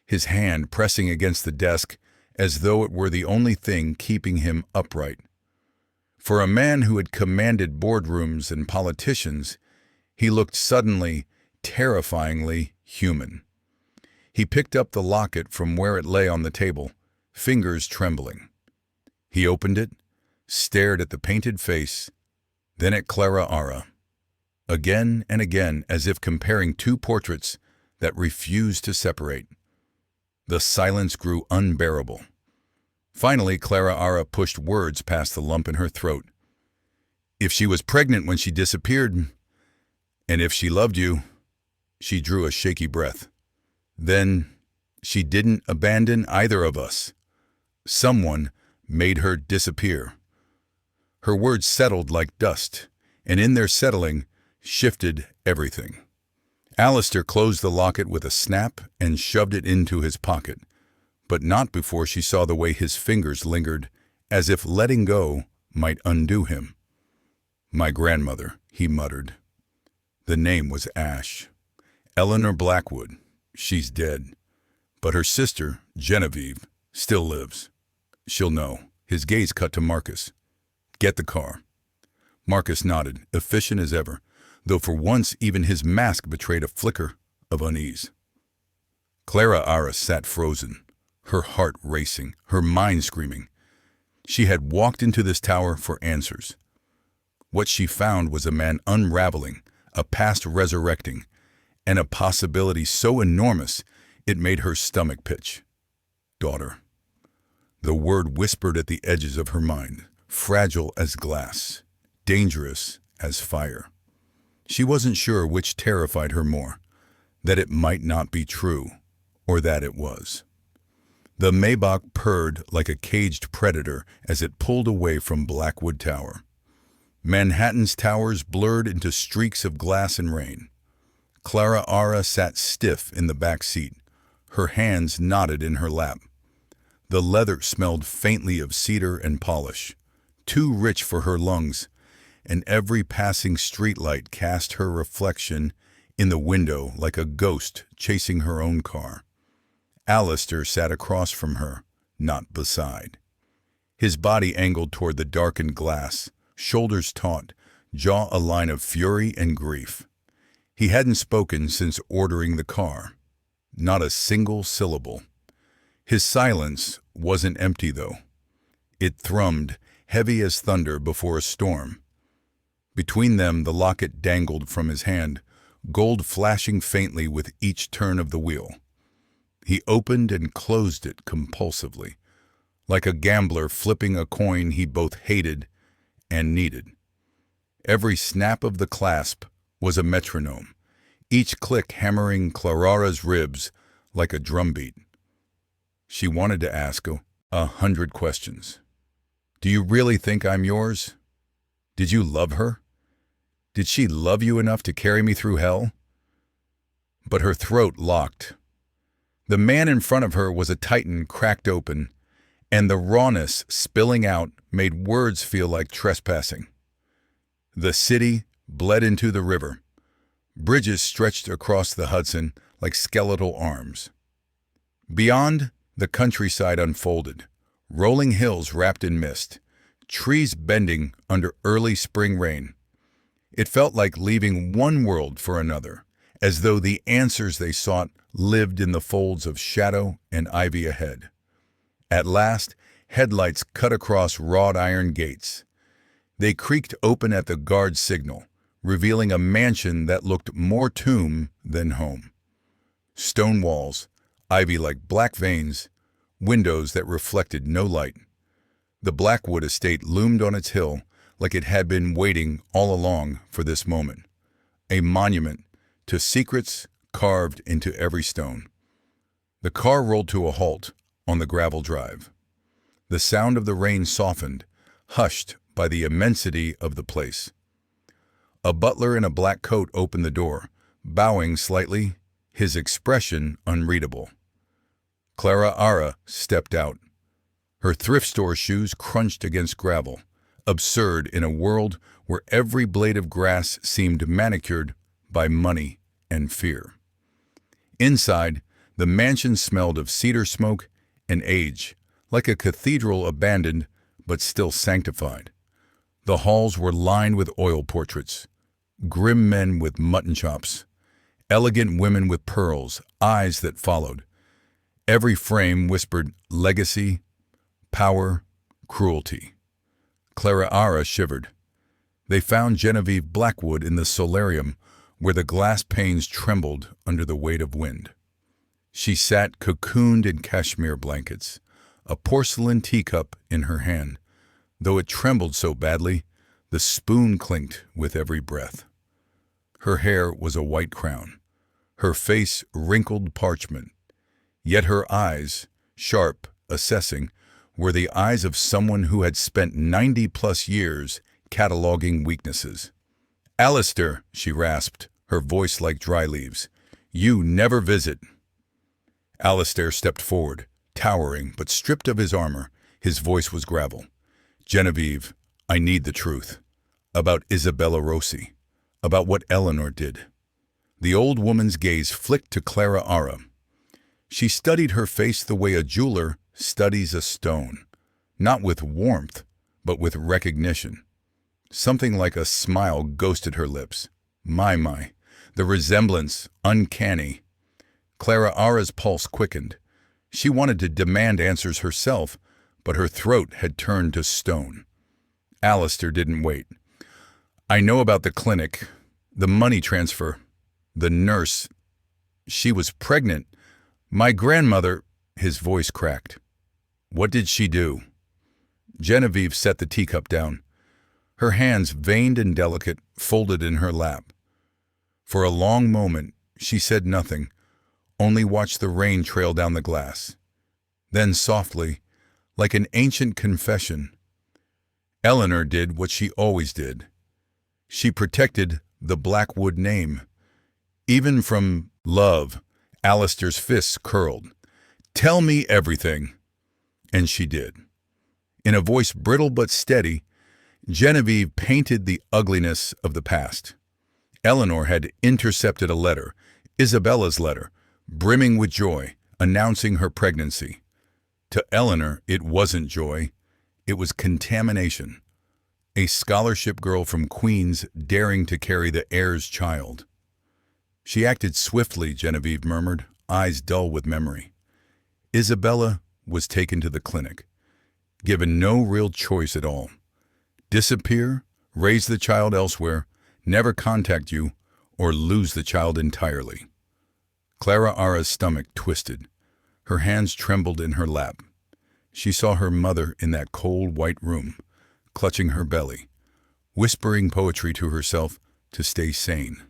his hand pressing against the desk as though it were the only thing keeping him upright. For a man who had commanded boardrooms and politicians, he looked suddenly, terrifyingly human. He picked up the locket from where it lay on the table, fingers trembling. He opened it, stared at the painted face, then at Clara Ara. Again and again, as if comparing two portraits that refused to separate. The silence grew unbearable. Finally, Clara Ara pushed words past the lump in her throat. "If she was pregnant when she disappeared, and if she loved you," she drew a shaky breath, "then she didn't abandon either of us. Someone made her disappear." Her words settled like dust, and in their settling, shifted everything. Alistair closed the locket with a snap and shoved it into his pocket, but not before she saw the way his fingers lingered, as if letting go might undo him. "My grandmother," he muttered. The name was Ash. "Eleanor Blackwood. She's dead. But her sister, Genevieve, still lives. She'll know." His gaze cut to Marcus. "Get the car." Marcus nodded, efficient as ever, though for once even his mask betrayed a flicker of unease. Clara Ara sat frozen, her heart racing, her mind screaming. She had walked into this tower for answers. What she found was a man unraveling, a past resurrecting, and a possibility so enormous it made her stomach pitch. Daughter. The word whispered at the edges of her mind, fragile as glass, dangerous as fire. She wasn't sure which terrified her more, that it might not be true, or that it was. The Maybach purred like a caged predator as it pulled away from Blackwood Tower. Manhattan's towers blurred into streaks of glass and rain. Clara Ara sat stiff in the back seat, her hands knotted in her lap. The leather smelled faintly of cedar and polish, too rich for her lungs, and every passing streetlight cast her reflection in the window like a ghost chasing her own car. Alistair sat across from her, not beside. His body angled toward the darkened glass, shoulders taut, jaw a line of fury and grief. He hadn't spoken since ordering the car. Not a single syllable. His silence wasn't empty, though. It thrummed, heavy as thunder before a storm. Between them, the locket dangled from his hand, gold flashing faintly with each turn of the wheel. He opened and closed it compulsively, like a gambler flipping a coin he both hated and needed. Every snap of the clasp was a metronome, each click hammering Clara's ribs like a drumbeat. She wanted to ask 100 questions. "Do you really think I'm yours? Did you love her? Did she love you enough to carry me through hell?" But her throat locked. The man in front of her was a titan cracked open, and the rawness spilling out made words feel like trespassing. The city bled into the river. Bridges stretched across the Hudson like skeletal arms. Beyond, the countryside unfolded, rolling hills wrapped in mist, trees bending under early spring rain. It felt like leaving one world for another, as though the answers they sought lived in the folds of shadow and ivy ahead. At last, headlights cut across wrought iron gates. They creaked open at the guard's signal, revealing a mansion that looked more tomb than home. Stone walls, ivy like black veins, windows that reflected no light. The Blackwood estate loomed on its hill like it had been waiting all along for this moment, a monument to secrets carved into every stone. The car rolled to a halt on the gravel drive. The sound of the rain softened, hushed by the immensity of the place. A butler in a black coat opened the door, bowing slightly, his expression unreadable. Clara Ara stepped out. Her thrift store shoes crunched against gravel, absurd in a world where every blade of grass seemed manicured by money and fear. Inside, the mansion smelled of cedar smoke and age, like a cathedral abandoned but still sanctified. The halls were lined with oil portraits, grim men with mutton chops, elegant women with pearls, eyes that followed. Every frame whispered legacy, power, cruelty. Clara Ara shivered. They found Genevieve Blackwood in the solarium, where the glass panes trembled under the weight of wind. She sat cocooned in cashmere blankets, a porcelain teacup in her hand. Though it trembled so badly, the spoon clinked with every breath. Her hair was a white crown, her face wrinkled parchment, yet her eyes, sharp, assessing, were the eyes of someone who had spent 90-plus years cataloging weaknesses. "Alistair," she rasped, her voice like dry leaves, "you never visit." Alistair stepped forward, towering but stripped of his armor. His voice was gravel. "Genevieve, I need the truth. About Isabella Rossi. About what Eleanor did." The old woman's gaze flicked to Clara Ara. She studied her face the way a jeweler studies a stone, not with warmth, but with recognition. Something like a smile ghosted her lips. My, the resemblance, uncanny. Clara Ara's pulse quickened. She wanted to demand answers herself, but her throat had turned to stone. Alistair didn't wait. "I know about the clinic, the money transfer, the nurse. She was pregnant. My grandmother—" His voice cracked. "What did she do?" Genevieve set the teacup down. Her hands, veined and delicate, folded in her lap. For a long moment, she said nothing, only watched the rain trail down the glass. Then softly, like an ancient confession, "Eleanor did what she always did. She protected the Blackwood name." Even from love, Alistair's fists curled. "Tell me everything." And she did. In a voice brittle but steady, Genevieve painted the ugliness of the past. Eleanor had intercepted a letter, Isabella's letter, brimming with joy, announcing her pregnancy. To Eleanor, it wasn't joy. It was contamination. A scholarship girl from Queens daring to carry the heir's child. She acted swiftly, Genevieve murmured, eyes dull with memory. Isabella was taken to the clinic, given no real choice at all. Disappear, raise the child elsewhere, never contact you, or lose the child entirely. Clara Ara's stomach twisted. Her hands trembled in her lap. She saw her mother in that cold white room, clutching her belly, whispering poetry to herself to stay sane.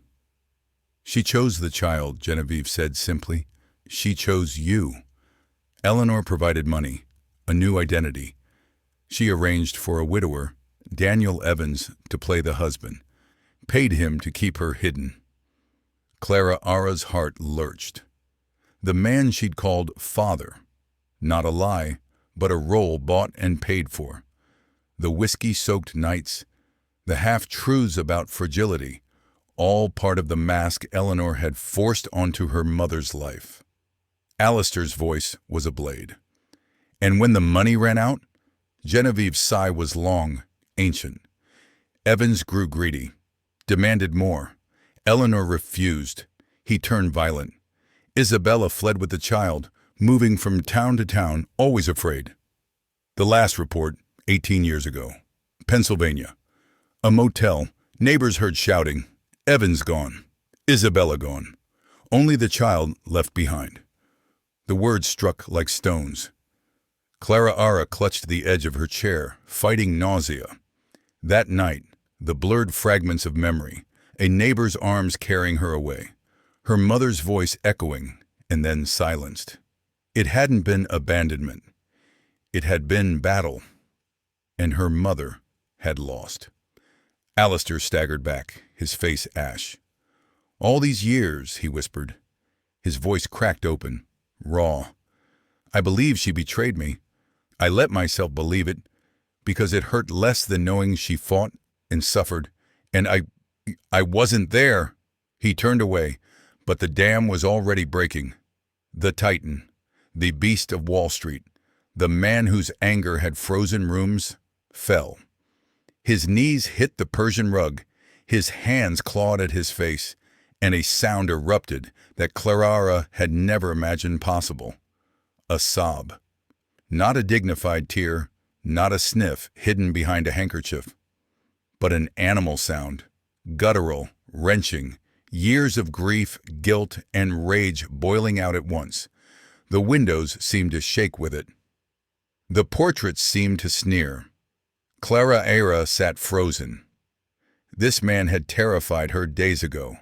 "She chose the child," Genevieve said simply. "She chose you." Eleanor provided money, a new identity. She arranged for a widower, Daniel Evans, to play the husband, paid him to keep her hidden. Clara Ara's heart lurched. The man she'd called father. Not a lie, but a role bought and paid for. The whiskey-soaked nights, the half-truths about fragility, all part of the mask Eleanor had forced onto her mother's life. Alistair's voice was a blade. And when the money ran out, Genevieve's sigh was long, ancient. Evans grew greedy, demanded more. Eleanor refused. He turned violent. Isabella fled with the child, moving from town to town, always afraid. The last report, 18 years ago. Pennsylvania. A motel. Neighbors heard shouting. Evans gone. Isabella gone. Only the child left behind. The words struck like stones. Clara Ara clutched the edge of her chair, fighting nausea. That night, the blurred fragments of memory, a neighbor's arms carrying her away, her mother's voice echoing and then silenced. It hadn't been abandonment. It had been battle. And her mother had lost. Alistair staggered back, his face ash. "All these years," he whispered. His voice cracked open, raw. "I believe she betrayed me. I let myself believe it because it hurt less than knowing she fought and suffered. And I wasn't there." He turned away, but the dam was already breaking. The Titan, the beast of Wall Street, the man whose anger had frozen rooms, fell. His knees hit the Persian rug, his hands clawed at his face, and a sound erupted that Clara had never imagined possible. A sob. Not a dignified tear, not a sniff hidden behind a handkerchief, but an animal sound, guttural, wrenching, years of grief, guilt, and rage boiling out at once. The windows seemed to shake with it. The portraits seemed to sneer. Clara Ara sat frozen. This man had terrified her days ago.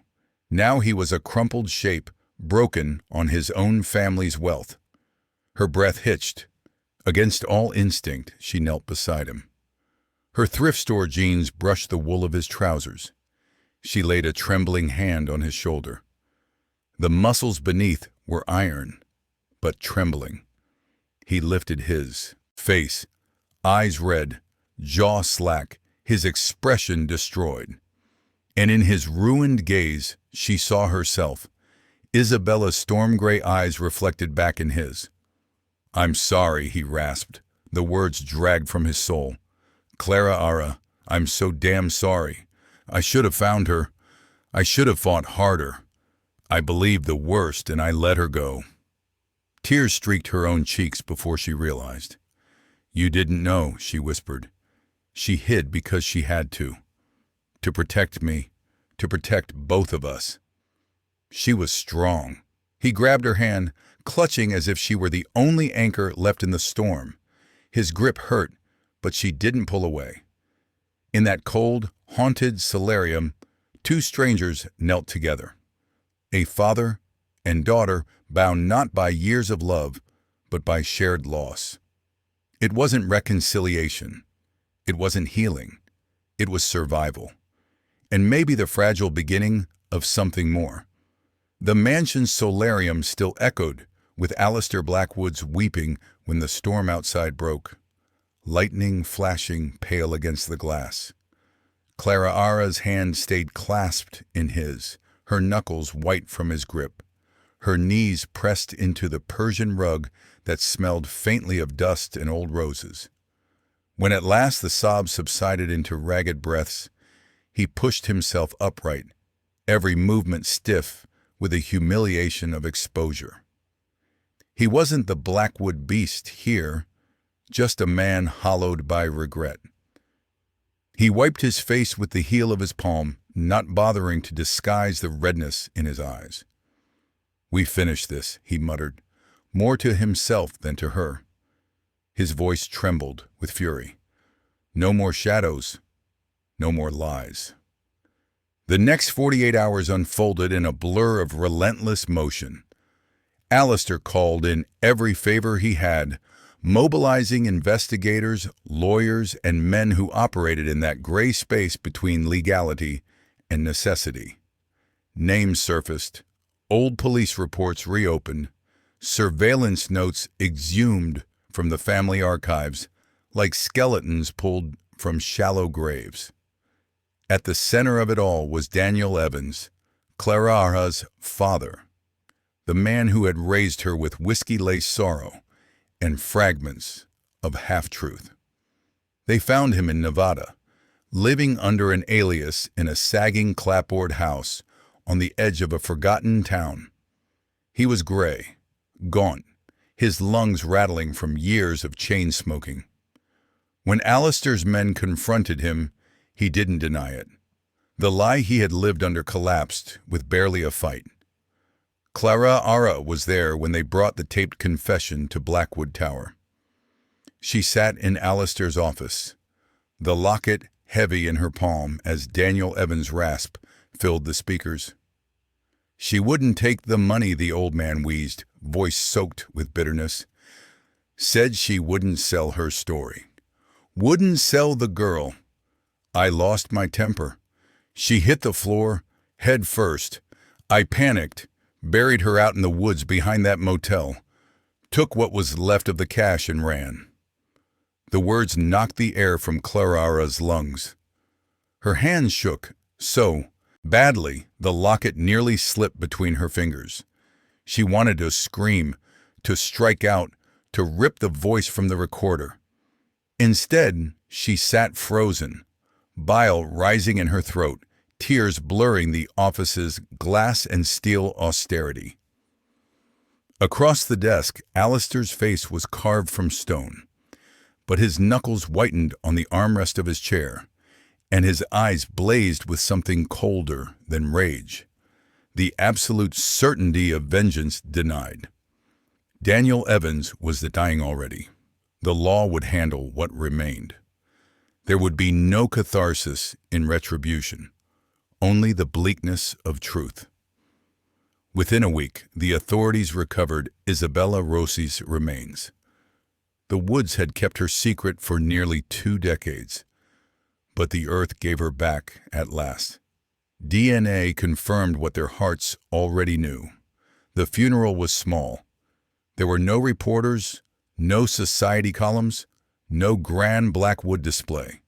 Now he was a crumpled shape, broken on his own family's wealth. Her breath hitched. Against all instinct, she knelt beside him. Her thrift store jeans brushed the wool of his trousers. She laid a trembling hand on his shoulder. The muscles beneath were iron, but trembling. He lifted his face, eyes red, jaw slack, his expression destroyed. And in his ruined gaze, she saw herself, Isabella's storm-gray eyes reflected back in his. "I'm sorry," he rasped, the words dragged from his soul. "Clara Ara, I'm so damn sorry. I should have found her. I should have fought harder. I believed the worst and I let her go." Tears streaked her own cheeks before she realized. "You didn't know," she whispered. She hid because she had to. To protect me, to protect both of us. She was strong. He grabbed her hand, clutching as if she were the only anchor left in the storm. His grip hurt, but she didn't pull away. In that cold, haunted solarium, two strangers knelt together. A father and daughter bound not by years of love, but by shared loss. It wasn't reconciliation. It wasn't healing. It was survival. And maybe the fragile beginning of something more. The mansion's solarium still echoed, with Alistair Blackwood's weeping when the storm outside broke. Lightning flashing pale against the glass. Clara Ara's hand stayed clasped in his, her knuckles white from his grip, her knees pressed into the Persian rug that smelled faintly of dust and old roses. When at last the sobs subsided into ragged breaths, he pushed himself upright, every movement stiff with the humiliation of exposure. He wasn't the Blackwood beast here, just a man hollowed by regret. He wiped his face with the heel of his palm, not bothering to disguise the redness in his eyes. "We finished this," he muttered, more to himself than to her. His voice trembled with fury. "No more shadows, no more lies." The next 48 hours unfolded in a blur of relentless motion. Alistair called in every favor he had, mobilizing investigators, lawyers, and men who operated in that gray space between legality and necessity. Names surfaced, old police reports reopened, surveillance notes exhumed from the family archives like skeletons pulled from shallow graves. At the center of it all was Daniel Evans, Clara Ara's father. the man who had raised her with whiskey-laced sorrow and fragments of half-truth. They found him in Nevada, living under an alias in a sagging clapboard house on the edge of a forgotten town. He was gray, gaunt, his lungs rattling from years of chain smoking. When Alistair's men confronted him, he didn't deny it. The lie he had lived under collapsed with barely a fight. Clara Ara was there when they brought the taped confession to Blackwood Tower. She sat in Alistair's office, the locket heavy in her palm as Daniel Evans' rasp filled the speakers. She wouldn't take the money, the old man wheezed, voice soaked with bitterness. Said she wouldn't sell her story. Wouldn't sell the girl. I lost my temper. She hit the floor, head first. I panicked, buried her out in the woods behind that motel, took what was left of the cash and ran. The words knocked the air from Clara's lungs. Her hands shook, so badly the locket nearly slipped between her fingers. She wanted to scream, to strike out, to rip the voice from the recorder. Instead, she sat frozen, bile rising in her throat, tears blurring the office's glass and steel austerity. Across the desk, Alistair's face was carved from stone, but his knuckles whitened on the armrest of his chair, and his eyes blazed with something colder than rage, the absolute certainty of vengeance denied. Daniel Evans was dying already. The law would handle what remained. There would be no catharsis in retribution, only the bleakness of truth. Within a week, the authorities recovered Isabella Rossi's remains. The woods had kept her secret for nearly 2 decades, but the earth gave her back at last. DNA confirmed what their hearts already knew. The funeral was small. There were no reporters, no society columns, no grand Blackwood display.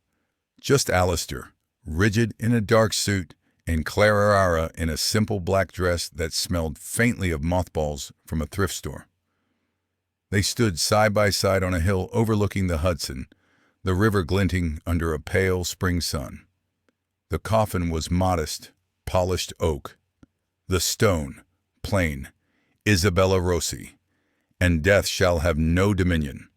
Just Alistair, rigid in a dark suit, and Clara in a simple black dress that smelled faintly of mothballs from a thrift store. They stood side by side on a hill overlooking the Hudson, the river glinting under a pale spring sun. The coffin was modest, polished oak. The stone, plain, Isabella Rossi, and death shall have no dominion.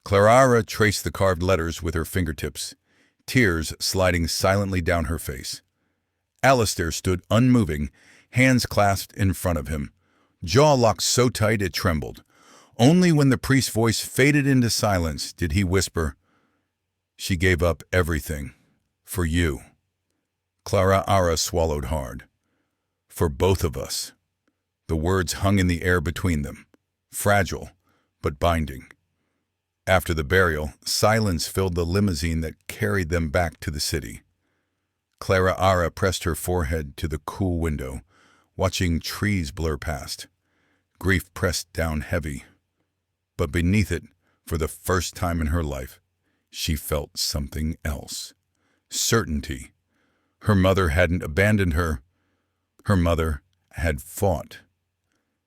Clara traced the carved letters with her fingertips, tears sliding silently down her face. Alistair stood unmoving, hands clasped in front of him, jaw locked so tight it trembled. Only when the priest's voice faded into silence did he whisper, "She gave up everything. For you." Clara swallowed hard. For both of us. The words hung in the air between them, fragile but binding. After the burial, silence filled the limousine that carried them back to the city. Clara pressed her forehead to the cool window, watching trees blur past. Grief pressed down heavy. But beneath it, for the first time in her life, she felt something else. Certainty. Her mother hadn't abandoned her. Her mother had fought.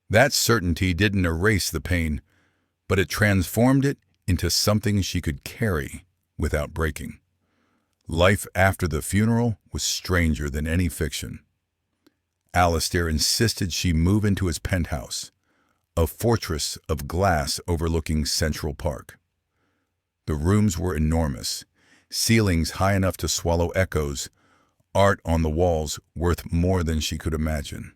That certainty didn't erase the pain, but it transformed it into something she could carry without breaking. Life after the funeral was stranger than any fiction. Alistair insisted she move into his penthouse, a fortress of glass overlooking Central Park. The rooms were enormous, ceilings high enough to swallow echoes, art on the walls worth more than she could imagine.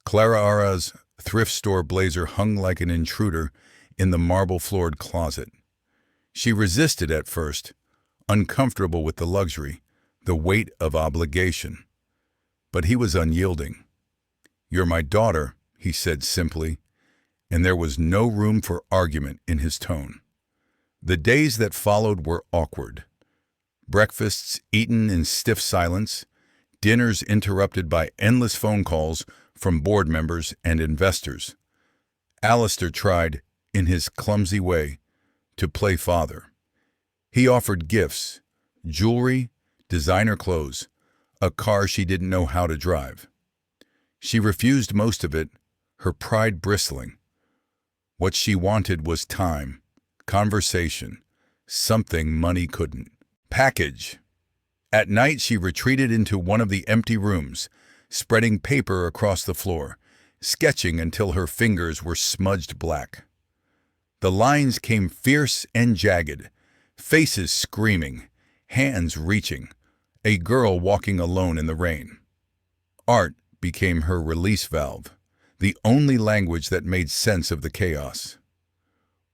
Clara's thrift store blazer hung like an intruder in the marble-floored closet. She resisted at first, uncomfortable with the luxury, the weight of obligation. But he was unyielding. "You're my daughter," he said simply, and there was no room for argument in his tone. The days that followed were awkward. Breakfasts eaten in stiff silence, dinners interrupted by endless phone calls from board members and investors. Alistair tried, in his clumsy way, to play father. He offered gifts, jewelry, designer clothes, a car she didn't know how to drive. She refused most of it, her pride bristling. What she wanted was time, conversation, something money couldn't. Package. At night she retreated into one of the empty rooms, spreading paper across the floor, sketching until her fingers were smudged black. The lines came fierce and jagged, faces screaming, hands reaching, a girl walking alone in the rain. Art became her release valve, the only language that made sense of the chaos.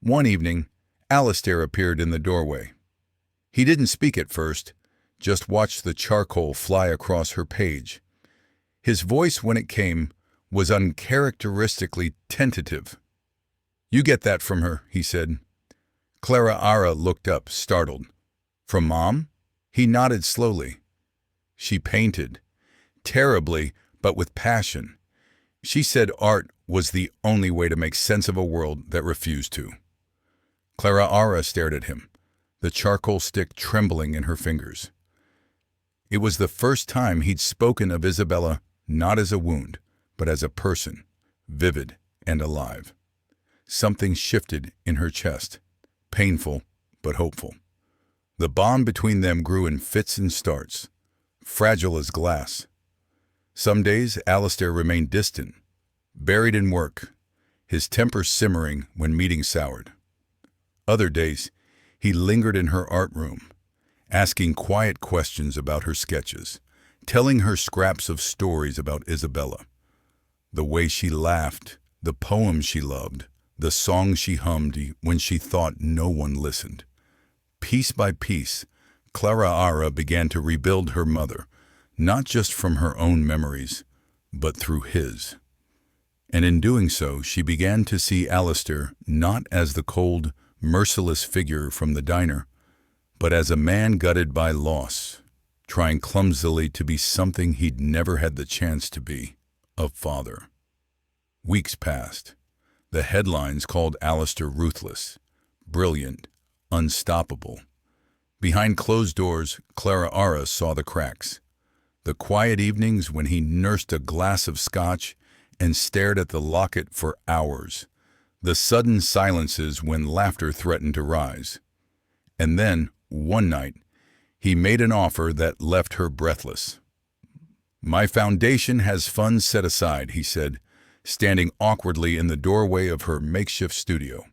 One evening, Alistair appeared in the doorway. He didn't speak at first, just watched the charcoal fly across her page. His voice, when it came, was uncharacteristically tentative. "You get that from her," he said. Clara Ara looked up, startled. "From Mom?" He nodded slowly. "She painted. Terribly, but with passion. She said art was the only way to make sense of a world that refused to." Clara Ara stared at him, the charcoal stick trembling in her fingers. It was the first time he'd spoken of Isabella not as a wound, but as a person, vivid and alive. Something shifted in her chest, painful but hopeful. The bond between them grew in fits and starts, fragile as glass. Some days Alistair remained distant, buried in work, his temper simmering when meetings soured. Other days he lingered in her art room, asking quiet questions about her sketches, telling her scraps of stories about Isabella. The way she laughed, the poems she loved, the songs she hummed when she thought no one listened. Piece by piece, Clara Ara began to rebuild her mother, not just from her own memories, but through his. And in doing so, she began to see Alistair not as the cold, merciless figure from the diner, but as a man gutted by loss, trying clumsily to be something he'd never had the chance to be, a father. Weeks passed. The headlines called Alistair ruthless, brilliant, unstoppable. Behind closed doors, Clara Ara saw the cracks. The quiet evenings when he nursed a glass of scotch and stared at the Locket for hours. The sudden silences when laughter threatened to rise. And then, one night, he made an offer that left her breathless. "My foundation has funds set aside," he said, standing awkwardly in the doorway of her makeshift studio.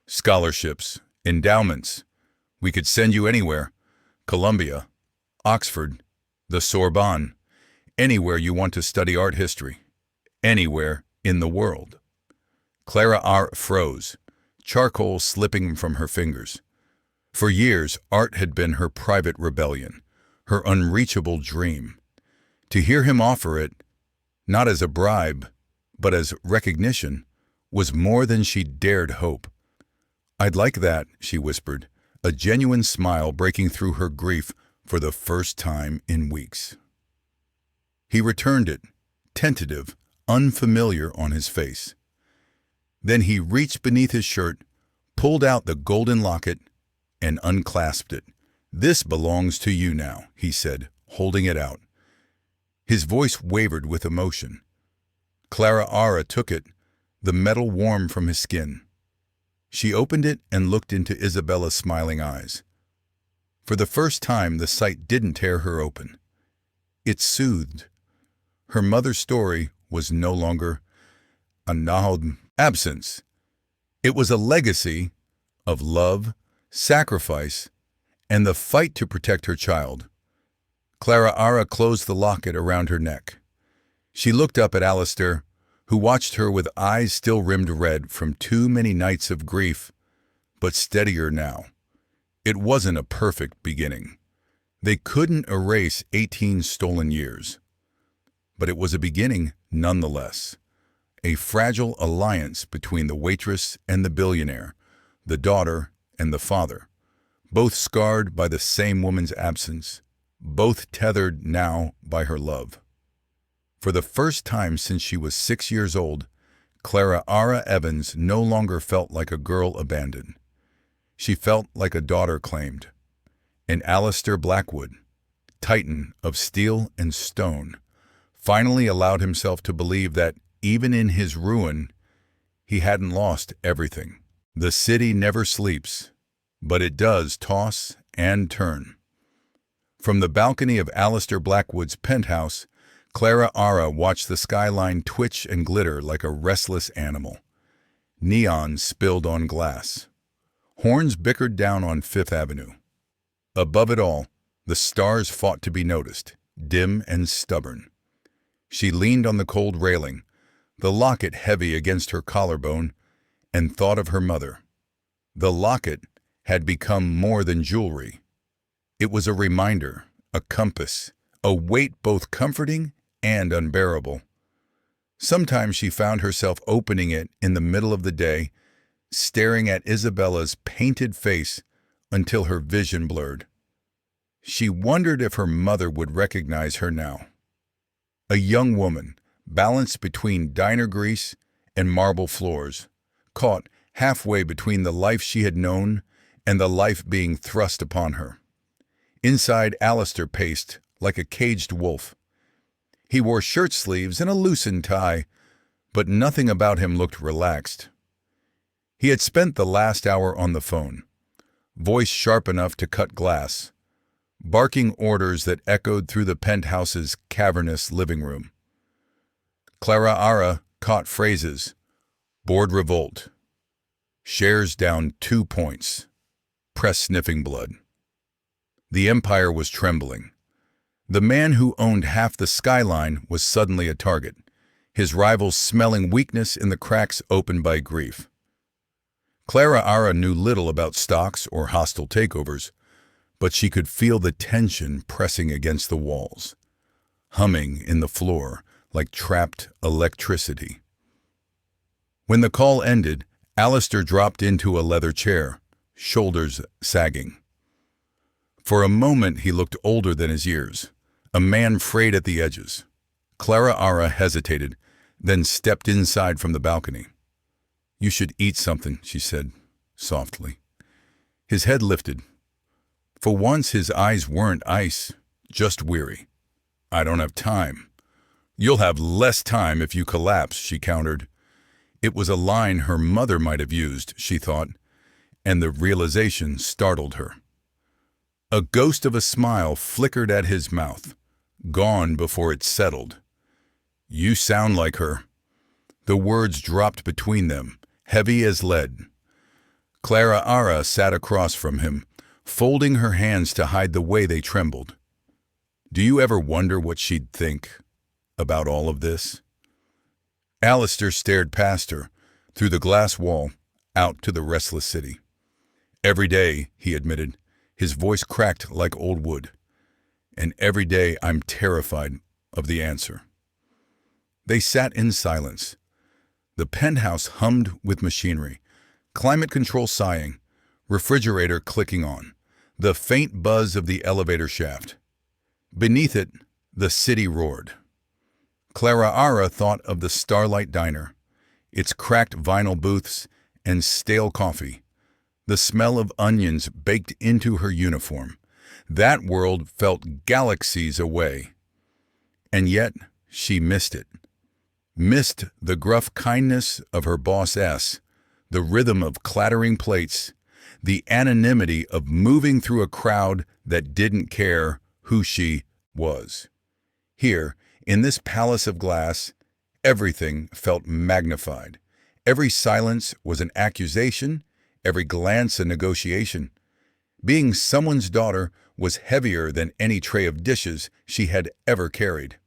"Scholarships, endowments. We could send you anywhere. Columbia, Oxford, the Sorbonne, anywhere you want to study art history. Anywhere in the world." Clara Ara froze, charcoal slipping from her fingers. For years, art had been her private rebellion, her unreachable dream. To hear him offer it, not as a bribe, but as recognition, was more than she dared hope. "I'd like that," she whispered, a genuine smile breaking through her grief for the first time in weeks. He returned it, tentative, unfamiliar on his face. Then he reached beneath his shirt, pulled out the golden locket, and unclasped it. "This belongs to you now," he said, holding it out. His voice wavered with emotion. Clara Ara took it, the metal warm from his skin. She opened it and looked into Isabella's smiling eyes. For the first time, the sight didn't tear her open. It soothed. Her mother's story was no longer a gnawed absence. It was a legacy of love, sacrifice, and the fight to protect her child. Clara Ara closed the locket around her neck. She looked up at Alistair, who watched her with eyes still rimmed red from too many nights of grief, but steadier now. It wasn't a perfect beginning. They couldn't erase 18 stolen years. But it was a beginning nonetheless. A fragile alliance between the waitress and the billionaire, the daughter and the father, both scarred by the same woman's absence, both tethered now by her love. For the first time since she was 6 years old, Clara Ara Evans no longer felt like a girl abandoned. She felt like a daughter claimed. And Alistair Blackwood, titan of steel and stone, finally allowed himself to believe that even in his ruin, he hadn't lost everything. The city never sleeps, but it does toss and turn. From the balcony of Alistair Blackwood's penthouse, Clara Ara watched the skyline twitch and glitter like a restless animal. Neon spilled on glass. Horns bickered down on Fifth Avenue. Above it all, the stars fought to be noticed, dim and stubborn. She leaned on the cold railing, the locket heavy against her collarbone, and thought of her mother. The locket had become more than jewelry. It was a reminder, a compass, a weight both comforting and unbearable. Sometimes she found herself opening it in the middle of the day, staring at Isabella's painted face until her vision blurred. She wondered if her mother would recognize her now. A young woman, balanced between diner grease and marble floors, caught halfway between the life she had known and the life being thrust upon her. Inside, Alistair paced like a caged wolf. He wore shirt sleeves and a loosened tie, but nothing about him looked relaxed. He had spent the last hour on the phone, voice sharp enough to cut glass, barking orders that echoed through the penthouse's cavernous living room. Clara Ara caught phrases: board revolt, shares down 2 points, press sniffing blood. The empire was trembling. The man who owned half the skyline was suddenly a target, his rivals smelling weakness in the cracks opened by grief. Clara Ara knew little about stocks or hostile takeovers, but she could feel the tension pressing against the walls, humming in the floor like trapped electricity. When the call ended, Alistair dropped into a leather chair, shoulders sagging. For a moment he looked older than his years, a man frayed at the edges. Clara Ara hesitated, then stepped inside from the balcony. "You should eat something," she said, softly. His head lifted. For once his eyes weren't ice, just weary. "I don't have time." "You'll have less time if you collapse," she countered. It was a line her mother might have used, she thought, and the realization startled her. A ghost of a smile flickered at his mouth, gone before it settled. "You sound like her." The words dropped between them, heavy as lead. Clara Ara sat across from him, folding her hands to hide the way they trembled. "Do you ever wonder what she'd think about all of this?" Alistair stared past her, through the glass wall, out to the restless city. "Every day," he admitted, his voice cracked like old wood. "And every day I'm terrified of the answer." They sat in silence. The penthouse hummed with machinery, climate control sighing, refrigerator clicking on, the faint buzz of the elevator shaft. Beneath it, the city roared. Clara Ara thought of the Starlight Diner, its cracked vinyl booths and stale coffee, the smell of onions baked into her uniform. That world felt galaxies away. And yet she missed it. Missed the gruff kindness of her boss S, the rhythm of clattering plates, the anonymity of moving through a crowd that didn't care who she was. Here, in this palace of glass, everything felt magnified. Every silence was an accusation, every glance a negotiation. Being someone's daughter was heavier than any tray of dishes she had ever carried.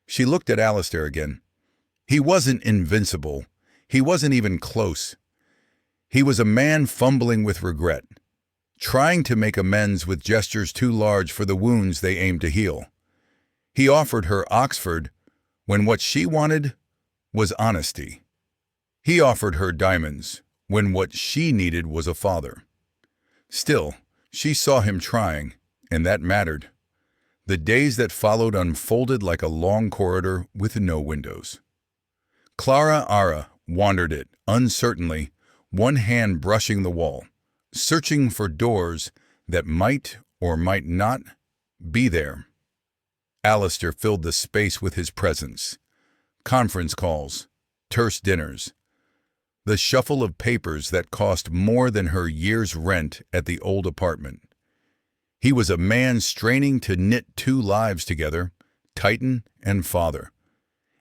She looked at Alistair again. He wasn't invincible. He wasn't even close. He was a man fumbling with regret, trying to make amends with gestures too large for the wounds they aimed to heal. He offered her Oxford when what she wanted was honesty. He offered her diamonds when what she needed was a father. Still, she saw him trying, and that mattered. The days that followed unfolded like a long corridor with no windows. Clara Ara wandered it, uncertainly, one hand brushing the wall, searching for doors that might or might not be there. Alistair filled the space with his presence. Conference calls, terse dinners, the shuffle of papers that cost more than her year's rent at the old apartment. He was a man straining to knit two lives together, Titan and father,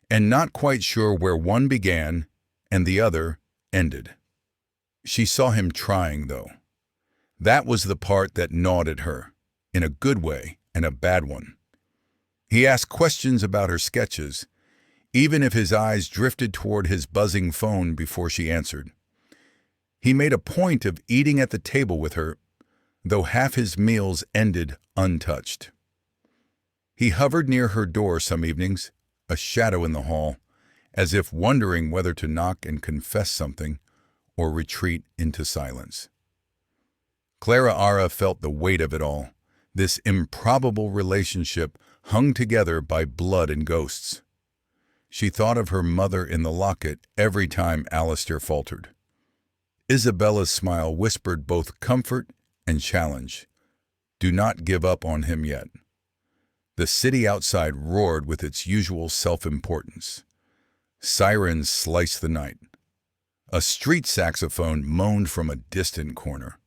and not quite sure where one began and the other ended. She saw him trying, though. That was the part that gnawed at her, in a good way and a bad one. He asked questions about her sketches, even if his eyes drifted toward his buzzing phone before she answered. He made a point of eating at the table with her, though half his meals ended untouched. He hovered near her door some evenings, a shadow in the hall, as if wondering whether to knock and confess something or retreat into silence. Clara Ara felt the weight of it all, this improbable relationship hung together by blood and ghosts. She thought of her mother in the Locket every time Alistair faltered. Isabella's smile whispered both comfort and challenge. Do not give up on him yet. The city outside roared with its usual self-importance. Sirens sliced the night. A street saxophone moaned from a distant corner.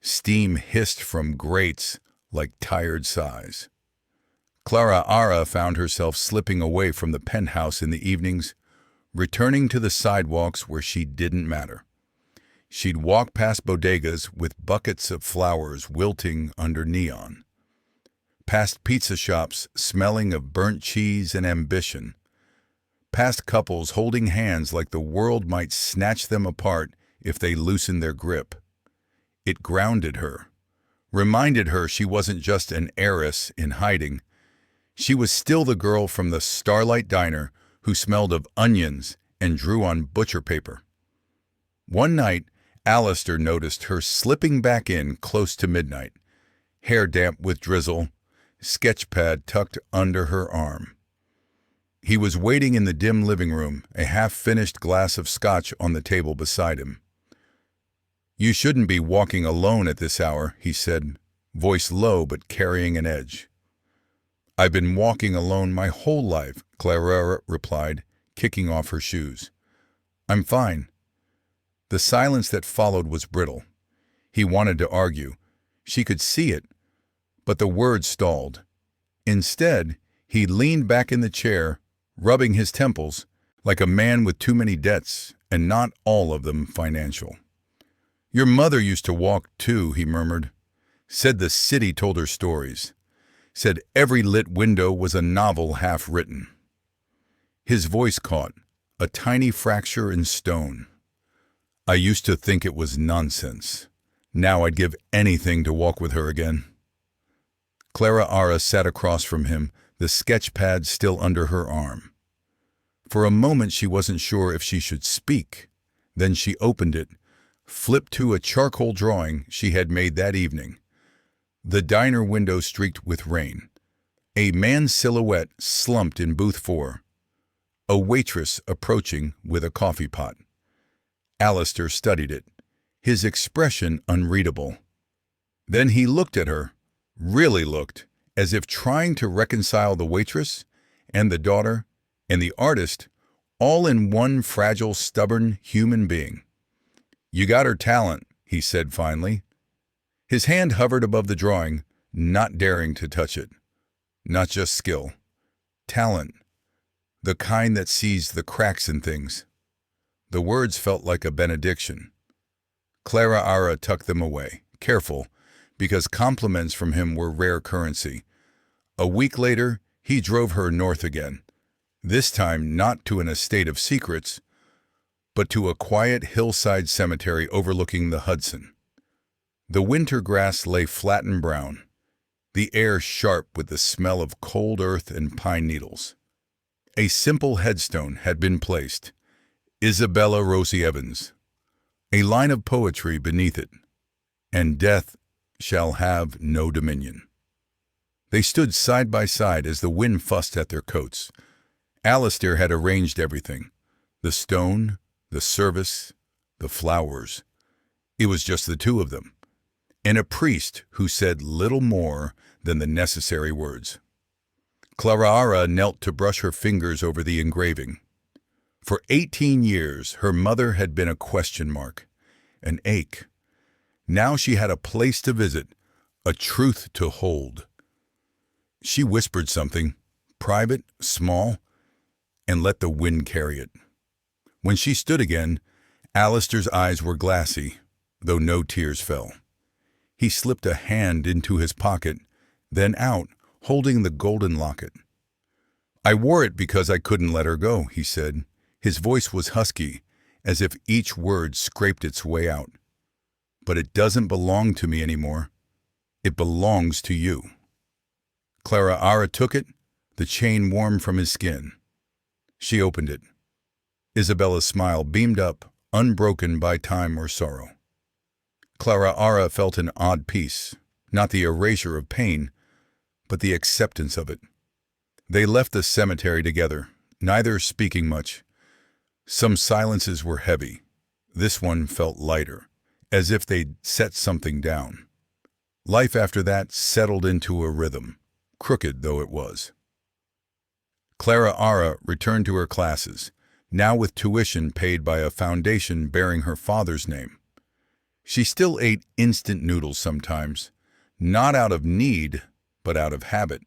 Steam hissed from grates like tired sighs. Clara Ara found herself slipping away from the penthouse in the evenings, returning to the sidewalks where she didn't matter. She'd walk past bodegas with buckets of flowers wilting under neon, past pizza shops smelling of burnt cheese and ambition, past couples holding hands like the world might snatch them apart if they loosened their grip. It grounded her, reminded her she wasn't just an heiress in hiding. She was still the girl from the Starlight Diner who smelled of onions and drew on butcher paper. One night, Alistair noticed her slipping back in close to midnight, hair damp with drizzle, sketchpad tucked under her arm. He was waiting in the dim living room, a half-finished glass of scotch on the table beside him. "You shouldn't be walking alone at this hour," he said, voice low but carrying an edge. "I've been walking alone my whole life," Clara replied, kicking off her shoes. "I'm fine." The silence that followed was brittle. He wanted to argue. She could see it, but the words stalled. Instead, he leaned back in the chair, rubbing his temples, like a man with too many debts, and not all of them financial. "Your mother used to walk too," he murmured. "Said the city told her stories. Said every lit window was a novel half written." His voice caught, a tiny fracture in stone. "I used to think it was nonsense. Now I'd give anything to walk with her again." Clara Ara sat across from him, the sketch pad still under her arm. For a moment she wasn't sure if she should speak. Then she opened it, flipped to a charcoal drawing she had made that evening. The diner window streaked with rain. A man's silhouette slumped in booth 4. A waitress approaching with a coffee pot. Alistair studied it, his expression unreadable. Then he looked at her, really looked, as if trying to reconcile the waitress and the daughter and the artist all in one fragile, stubborn human being. "You got her talent," he said finally. His hand hovered above the drawing, not daring to touch it. Not just skill. Talent. The kind that sees the cracks in things. The words felt like a benediction. Clara Ara tucked them away, careful, because compliments from him were rare currency. A week later, he drove her north again, this time not to an estate of secrets, but to a quiet hillside cemetery overlooking the Hudson. The winter grass lay flat and brown, the air sharp with the smell of cold earth and pine needles. A simple headstone had been placed, Isabella Rosie Evans, a line of poetry beneath it, and death shall have no dominion. They stood side by side as the wind fussed at their coats. Alistair had arranged everything, the stone, the service, the flowers. It was just the two of them, and a priest who said little more than the necessary words. Clara Ara knelt to brush her fingers over the engraving. For 18 years, her mother had been a question mark, an ache. Now she had a place to visit, a truth to hold. She whispered something, private, small, and let the wind carry it. When she stood again, Alistair's eyes were glassy, though no tears fell. He slipped a hand into his pocket, then out, holding the golden locket. "I wore it because I couldn't let her go," he said. His voice was husky, as if each word scraped its way out. "But it doesn't belong to me anymore. It belongs to you." Clara took it, the chain warm from his skin. She opened it. Isabella's smile beamed up, unbroken by time or sorrow. Clara felt an odd peace, not the erasure of pain, but the acceptance of it. They left the cemetery together, neither speaking much. Some silences were heavy. This one felt lighter, as if they'd set something down. Life after that settled into a rhythm, crooked though it was. Clara returned to her classes, now with tuition paid by a foundation bearing her father's name. She still ate instant noodles sometimes, not out of need, but out of habit.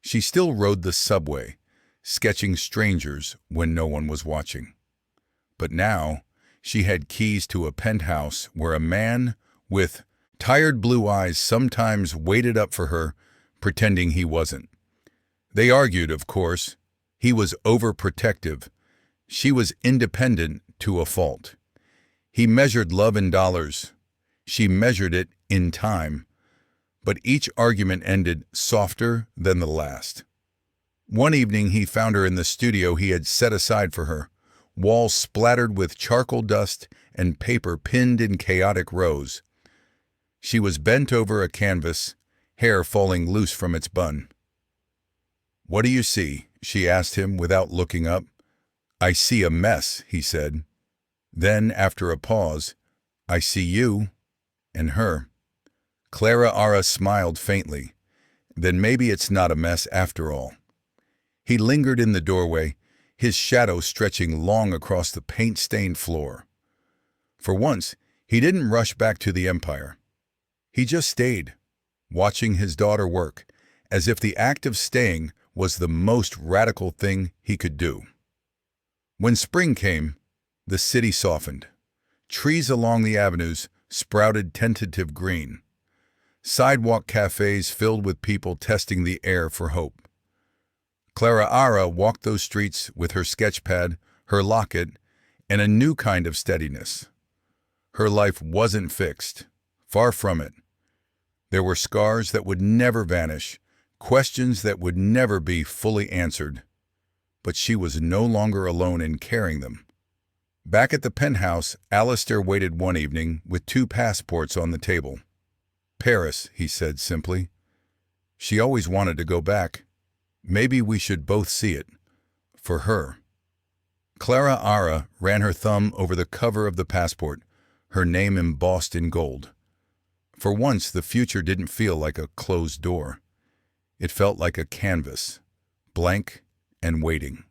She still rode the subway, sketching strangers when no one was watching. But now, she had keys to a penthouse where a man with tired blue eyes sometimes waited up for her, pretending he wasn't. They argued, of course. He was overprotective. She was independent to a fault. He measured love in dollars. She measured it in time. But each argument ended softer than the last. One evening he found her in the studio he had set aside for her, walls splattered with charcoal dust and paper pinned in chaotic rows. She was bent over a canvas, hair falling loose from its bun. "What do you see?" she asked him without looking up. "I see a mess," he said. Then, after a pause, "I see you and her." Clara smiled faintly. Then maybe it's not a mess after all. He lingered in the doorway, his shadow stretching long across the paint-stained floor. For once, he didn't rush back to the empire. He just stayed, watching his daughter work, as if the act of staying was the most radical thing he could do. When spring came, the city softened. Trees along the avenues sprouted tentative green. Sidewalk cafes filled with people testing the air for hope. Clara walked those streets with her sketchpad, her locket, and a new kind of steadiness. Her life wasn't fixed. Far from it. There were scars that would never vanish, questions that would never be fully answered. But she was no longer alone in carrying them. Back at the penthouse, Alistair waited one evening with 2 passports on the table. "Paris," he said simply. "She always wanted to go back. Maybe we should both see it. For her." Clara ran her thumb over the cover of the passport, her name embossed in gold. For once, the future didn't feel like a closed door. It felt like a canvas, blank and waiting.